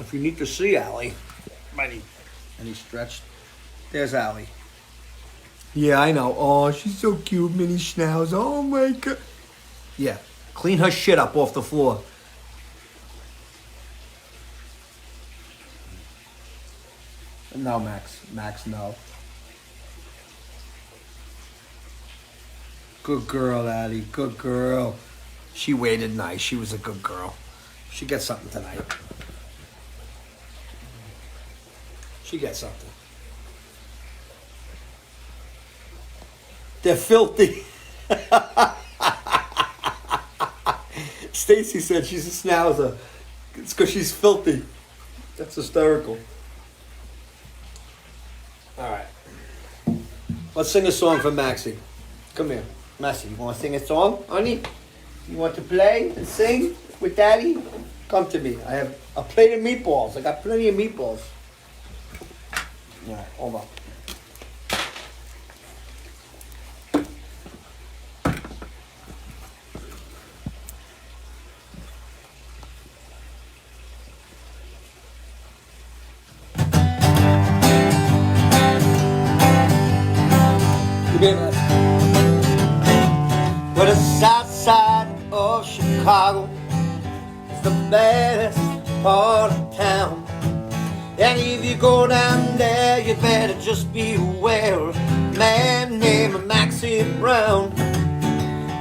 If you need to see Allie, and he's stretched, there's Allie. Yeah, I know. Oh, she's so cute, mini schnauz. Oh my God. Yeah, clean her shit up off the floor. No, Max. Max, no. Good girl, Addie. Good girl. She waited nice. She was a good girl. She gets something tonight. She gets something. They're filthy. Stacy said she's a schnauzer. It's because she's filthy. That's hysterical. All right. Let's sing a song for Maxie. Come here. Maxie, you want to sing a song, honey? You want to play and sing with Daddy? Come to me. I have a plate of meatballs. I got plenty of meatballs. All right, hold on. Well, the south side of Chicago is the best part of town. And if you go down there, you better just be aware of a man named Maxie Brown.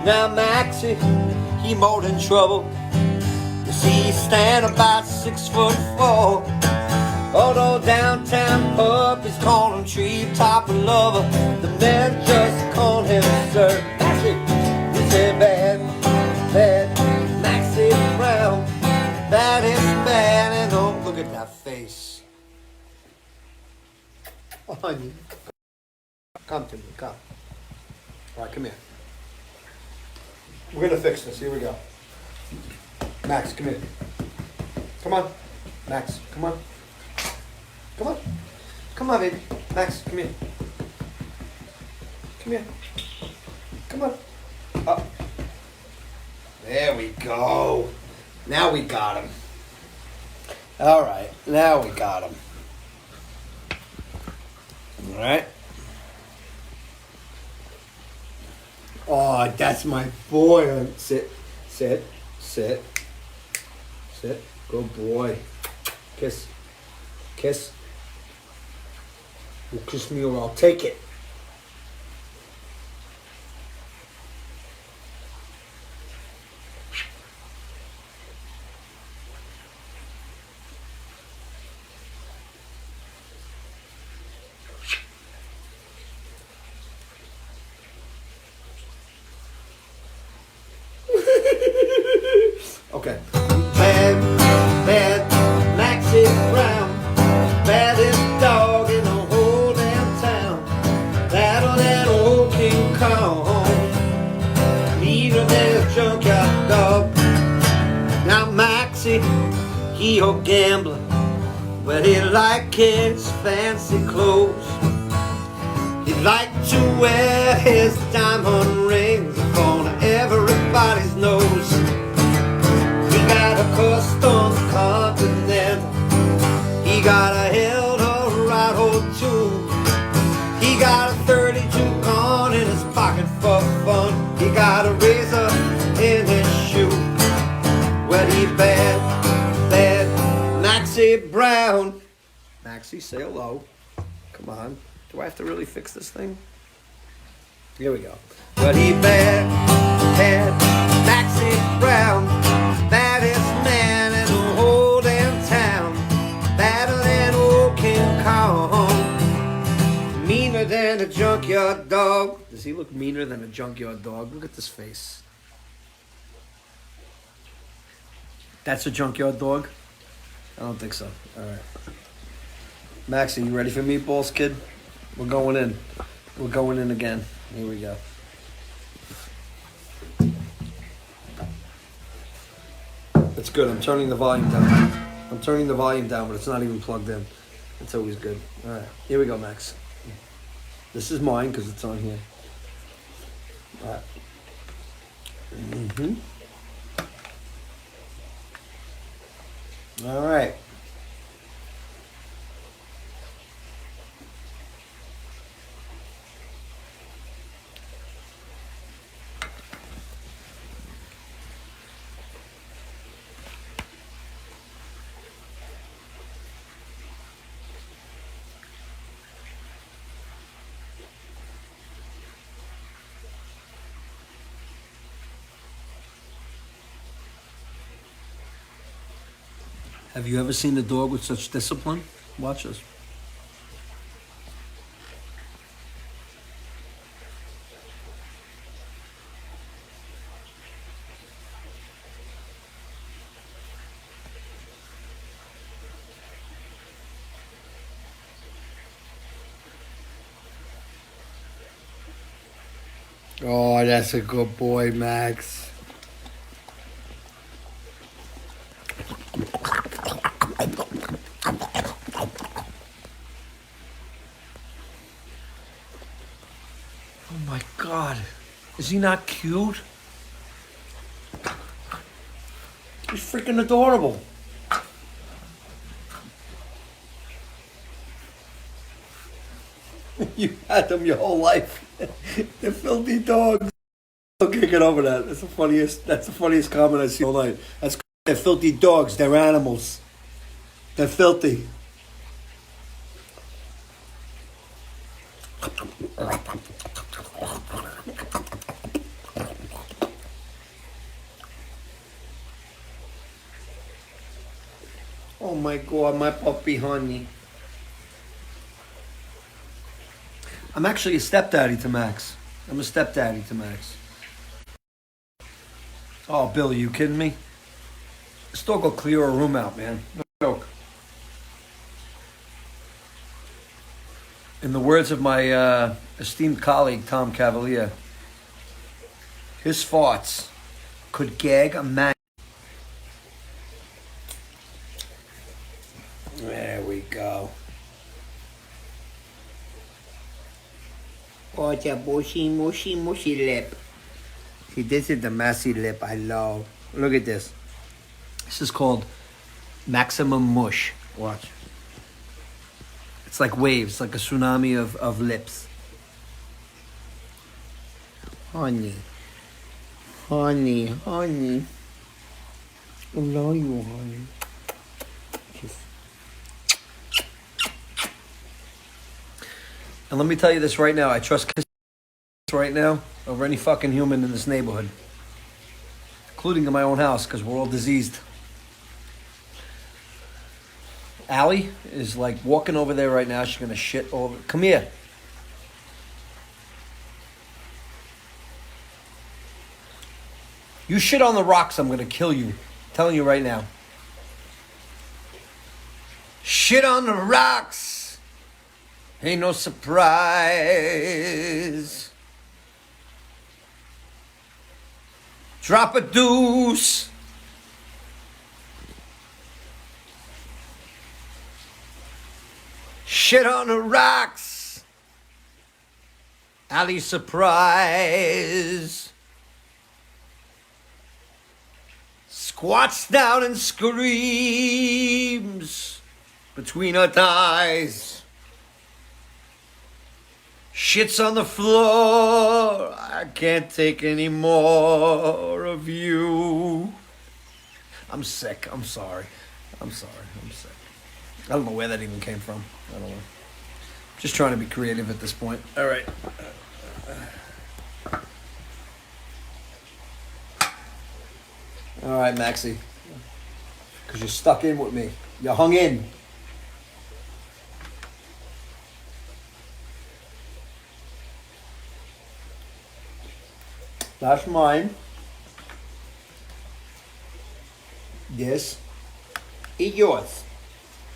Now Maxie, he more than trouble. You see, he stand about 6'4". Although downtown puppies call him treetop lover, the men just call him Sir Maxie. He said bad, bad Maxie Brown. That is bad, and oh, look at that face. On, come to me, come. All right, come here. We're gonna fix this. Here we go. Max, come here. Come on, Max. Come on. Come on. Come on, baby. Max, come here. Come here. Come on. Up. There we go. Now we got him. All right. Now we got him. All right. Oh, that's my boy. Sit, sit, sit, sit. Good boy. Kiss, kiss. Well, kiss me or I'll take it. Okay. Bad, bad Maxie Brown. Baddest dog in the whole damn town. Battle that old King Kong. Meaner than a junkyard dog. Now Maxie, he a gambler, but he like his fancy clothes. He like to wear his diamond rings on everybody's nose. He got a custom Continental. He got a Eldorado too. He got a 32 gun in his pocket for fun. He got a razor in his shoe. Well, he bad, bad Maxie Brown. Maxie, say hello. Come on. Do I have to really fix this thing? Here we go. Well, he bad, bad Maxie Brown. Baddest man in the whole damn town. Badder than old King Kong. Meaner than a junkyard dog. Does he look meaner than a junkyard dog? Look at this face. That's a junkyard dog? I don't think so. All right. Maxie, you ready for meatballs, kid? We're going in. We're going in again. Here we go. It's good. I'm turning the volume down. I'm turning the volume down, but it's not even plugged in. It's always good. All right. Here we go, Max. This is mine because it's on here. All right. Mm-hmm. All right. Have you ever seen a dog with such discipline? Watch this. Oh, that's a good boy, Max. Oh my God, is he not cute? He's freaking adorable. You had them your whole life. They're filthy dogs. Okay, get over that. That's the funniest comment I've seen all night. They're filthy dogs. They're animals. They're filthy. Oh my God, my puppy honey. I'm actually a stepdaddy to Max. I'm a stepdaddy to Max. Oh, Billy, you kidding me? Still go clear a room out, man. No joke. In the words of my esteemed colleague, Tom Cavalier, his farts could gag a man. There we go. Oh, it's a mushy, mushy, mushy lip. See, this is the messy lip I love. Look at this. This is called maximum mush. Watch. It's like waves, like a tsunami of lips. Honey. Honey, honey. I love you, honey. Kiss. And let me tell you this right now. I trust Kiss right now over any fucking human in this neighborhood. Including in my own house, because we're all diseased. Allie is like walking over there right now. She's gonna shit over. Come here. You shit on the rocks, I'm gonna kill you. I'm telling you right now. Shit on the rocks. Ain't no surprise. Drop a deuce. Shit on the rocks. Ali surprise. Squats down and screams between her thighs. Shits on the floor. I can't take any more of you. I'm sick. I'm sorry. I'm sick. I don't know where that even came from. I don't know. Just trying to be creative at this point. All right. All right, Maxie. Because you're stuck in with me. You hung in. That's mine. This is yours.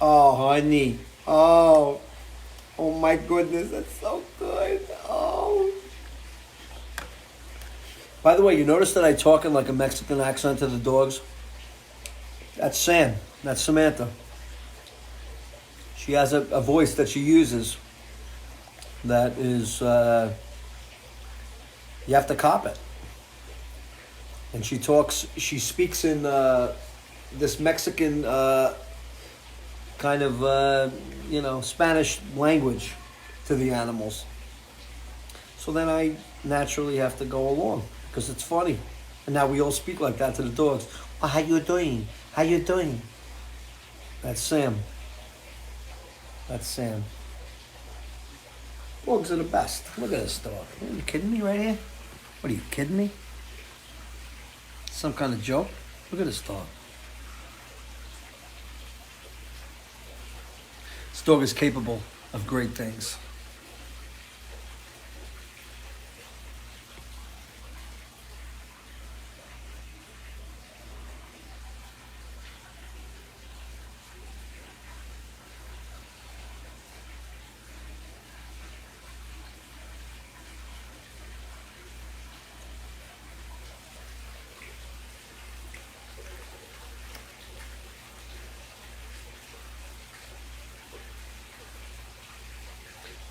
Oh, honey. Oh. Oh, my goodness. That's so good. Oh. By the way, you notice that I talk in like a Mexican accent to the dogs? That's Sam. That's Samantha. She has a voice that she uses that is, you have to cop it. And she speaks in this Mexican kind of, Spanish language to the animals. So then I naturally have to go along because it's funny. And now we all speak like that to the dogs. Oh, how you doing? How you doing? That's Sam. Dogs are the best. Look at this dog. Are you kidding me right here? What, are you kidding me? Some kind of joke? Look at this dog. This dog is capable of great things.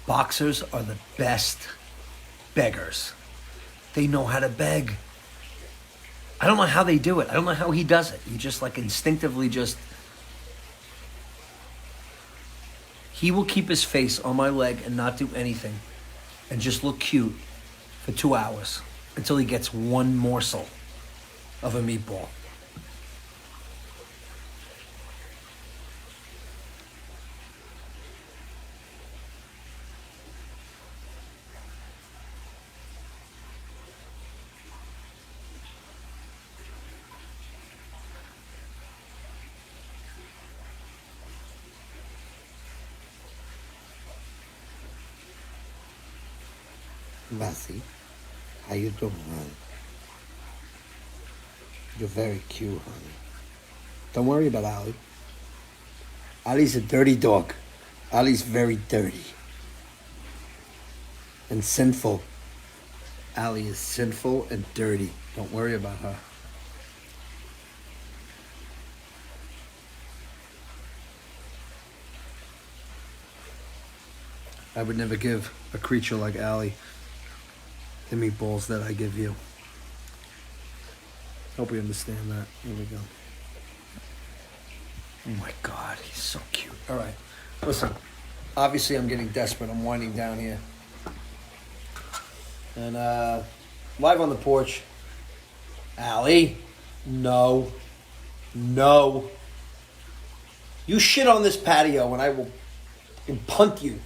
Boxers are the best beggars. They know how to beg. I don't know how they do it. I don't know how he does it. He just like instinctively just... He will keep his face on my leg and not do anything and just look cute for 2 hours until he gets one morsel of a meatball. Bessie, how you doing, honey? You're very cute, honey. Don't worry about Ali. Ali's a dirty dog. Ali's very dirty. And sinful. Ali is sinful and dirty. Don't worry about her. I would never give a creature like Ali the meatballs that I give you. Hope you understand that. Here we go. Oh my God, he's so cute. All right, listen. Obviously, I'm getting desperate. I'm winding down here. And live on the porch. Ali, no. You shit on this patio, and I will punt you.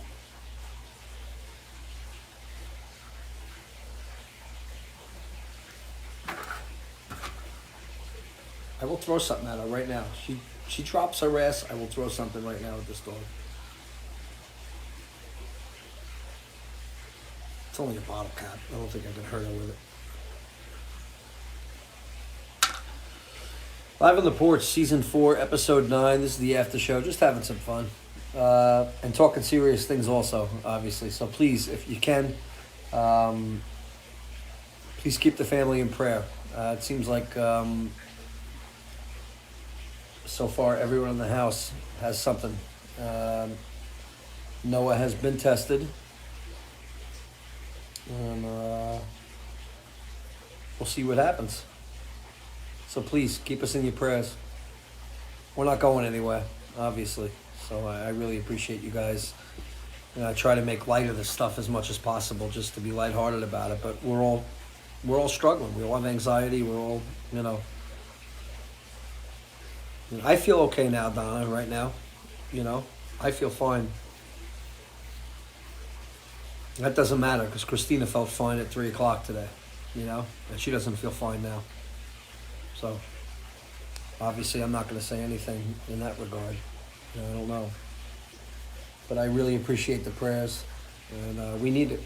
I will throw something at her right now. She drops her ass, I will throw something right now at this dog. It's only a bottle cap. I don't think I can hurt her with it. Live on the Porch, Season 4, Episode 9. This is the after show. Just having some fun. And talking serious things also, obviously. So please, if you can, please keep the family in prayer. It seems like... so far, everyone in the house has something. Noah has been tested. And we'll see what happens. So please, keep us in your prayers. We're not going anywhere, obviously. So I really appreciate you guys. And I try to make light of this stuff as much as possible, just to be lighthearted about it. But we're all struggling. We all have anxiety. We're all, I feel okay now, Donna, right now. I feel fine. That doesn't matter, because Christina felt fine at 3 o'clock today, and she doesn't feel fine now. So, obviously, I'm not going to say anything in that regard. I don't know. But I really appreciate the prayers, and we need it,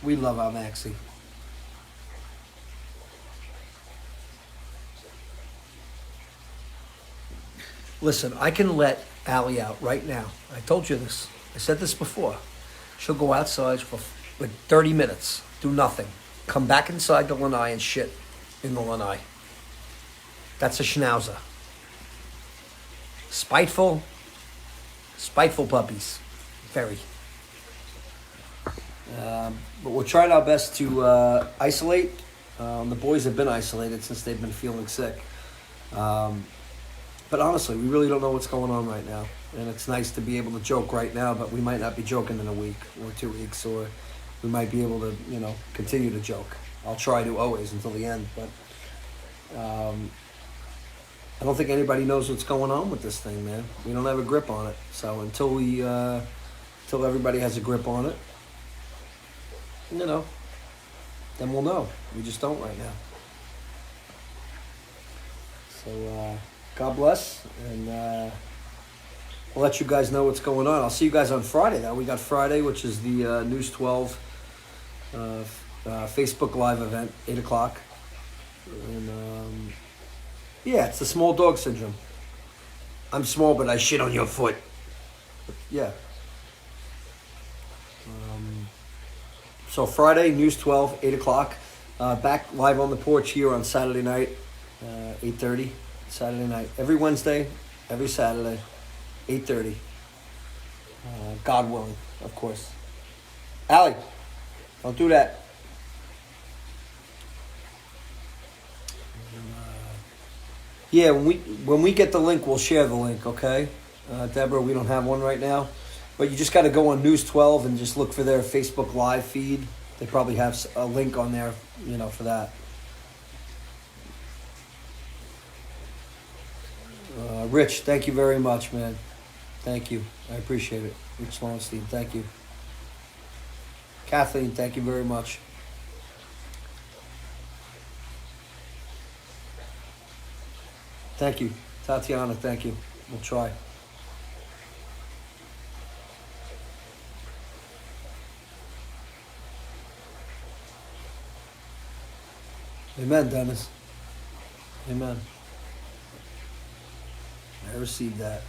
We love our Maxie. Listen, I can let Allie out right now. I told you this. I said this before. She'll go outside for like 30 minutes, do nothing, come back inside the lanai and shit in the lanai. That's a schnauzer. Spiteful puppies. Very. But we're trying our best to isolate. The boys have been isolated since they've been feeling sick. But honestly, we really don't know what's going on right now. And it's nice to be able to joke right now, but we might not be joking in a week or 2 weeks, or we might be able to, continue to joke. I'll try to always until the end, but I don't think anybody knows what's going on with this thing, man. We don't have a grip on it. So until everybody has a grip on it, then we'll know. We just don't right now. So, God bless, and I'll let you guys know what's going on. I'll see you guys on Friday, though. We got Friday, which is the News 12 Facebook Live event, 8 o'clock. And, it's the small dog syndrome. I'm small, but I shit on your foot. But, yeah. So Friday, News 12, 8 o'clock. Back live on the porch here on Saturday night, 8:30. Saturday night. Every Wednesday, every Saturday, 8:30. God willing, of course. Allie, don't do that. Yeah, when we get the link, we'll share the link, okay? Deborah, we don't have one right now. But you just got to go on News 12 and just look for their Facebook Live feed. They probably have a link on there, for that. Rich, thank you very much, man. Thank you. I appreciate it. Rich Lowenstein, thank you. Kathleen, thank you very much. Thank you. Tatiana, thank you. We'll try. Amen, Dennis. Amen. I received that.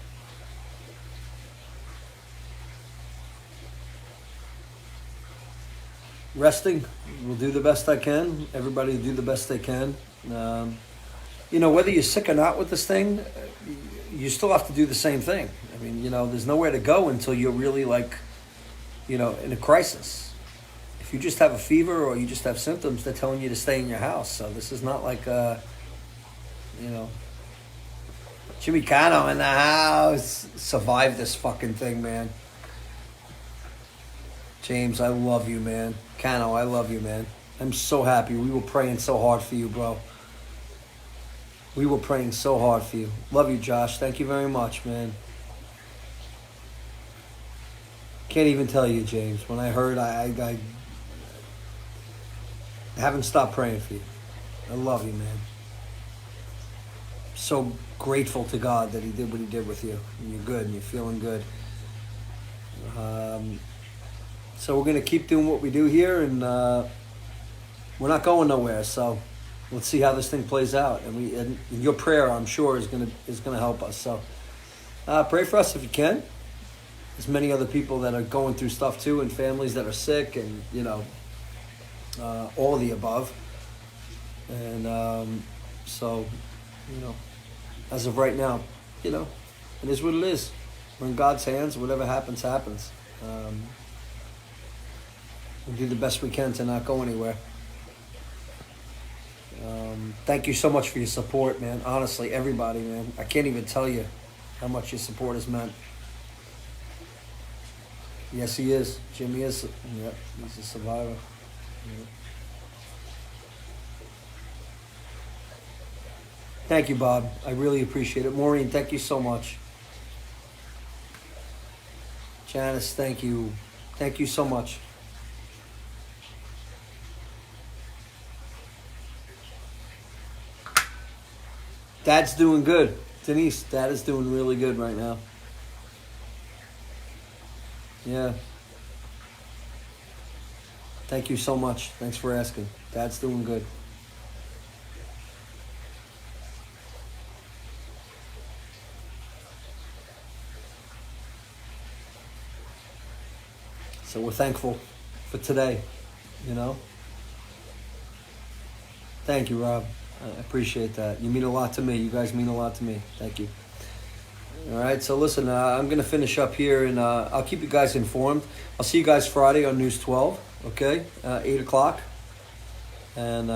Resting. We'll do the best I can. Everybody will do the best they can. Whether you're sick or not with this thing, you still have to do the same thing. I mean, there's nowhere to go until you're really in a crisis. If you just have a fever or you just have symptoms, they're telling you to stay in your house. So this is not like, Jimmy Cano in the house. Survive this fucking thing, man. James, I love you, man. Cano, I love you, man. I'm so happy. We were praying so hard for you, bro. We were praying so hard for you. Love you, Josh. Thank you very much, man. Can't even tell you, James. When I heard, I haven't stopped praying for you. I love you, man. So grateful to God that he did what he did with you. And you're good and you're feeling good. So we're going to keep doing what we do here, and we're not going nowhere. So let's see how this thing plays out. And your prayer, I'm sure, is going to help us. So pray for us if you can. There's many other people that are going through stuff too, and families that are sick, and all of the above. And as of right now, it is what it is. We're in God's hands. Whatever happens, happens. We'll do the best we can to not go anywhere. Thank you so much for your support, man. Honestly, everybody, man. I can't even tell you how much your support has meant. Yes, he is. Jimmy is. Yep, he's a survivor. Yep. Thank you, Bob. I really appreciate it. Maureen, thank you so much. Janice, thank you. Thank you so much. Dad's doing good. Denise, Dad is doing really good right now. Yeah. Thank you so much. Thanks for asking. Dad's doing good. So we're thankful for today, Thank you, Rob. I appreciate that. You mean a lot to me. You guys mean a lot to me. Thank you. All right, so listen, I'm going to finish up here, and I'll keep you guys informed. I'll see you guys Friday on News 12, okay, 8 o'clock. And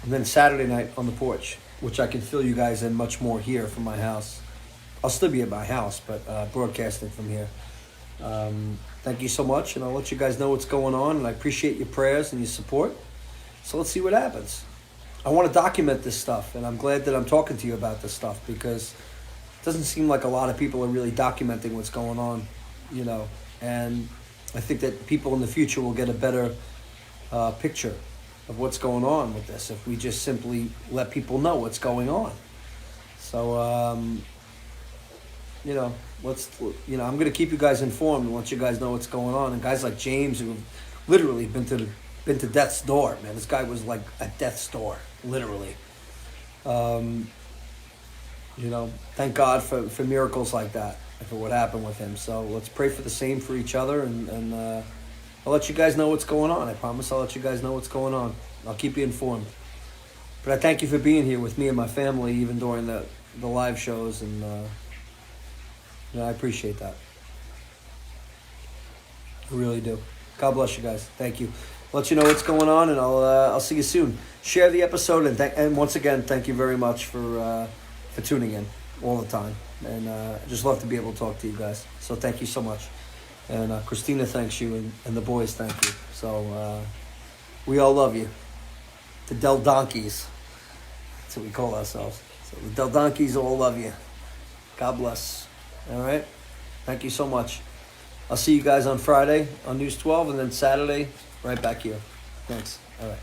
then Saturday night on the Porch, which I can fill you guys in much more here from my house. I'll still be at my house, but broadcasting from here. Thank you so much, and I'll let you guys know what's going on, and I appreciate your prayers and your support. So let's see what happens. I want to document this stuff, and I'm glad that I'm talking to you about this stuff, because it doesn't seem like a lot of people are really documenting what's going on, and I think that people in the future will get a better picture of what's going on with this if we just simply let people know what's going on. So, I'm going to keep you guys informed and let you guys know what's going on. And guys like James, who have literally been to death's door, man. This guy was like at death's door, literally. Thank God for miracles like that, if it would happen with him. So let's pray for the same for each other, and I'll let you guys know what's going on. I promise I'll let you guys know what's going on. I'll keep you informed. But I thank you for being here with me and my family, even during the live shows, and I appreciate that. I really do. God bless you guys. Thank you. I'll let you know what's going on, and I'll see you soon. Share the episode, and once again, thank you very much for tuning in all the time. And I just love to be able to talk to you guys. So thank you so much. And Christina thanks you, and the boys thank you. So we all love you. The Delguidice. That's what we call ourselves. So the Delguidice all love you. God bless. All right? Thank you so much. I'll see you guys on Friday on News 12, and then Saturday right back here. Thanks. All right.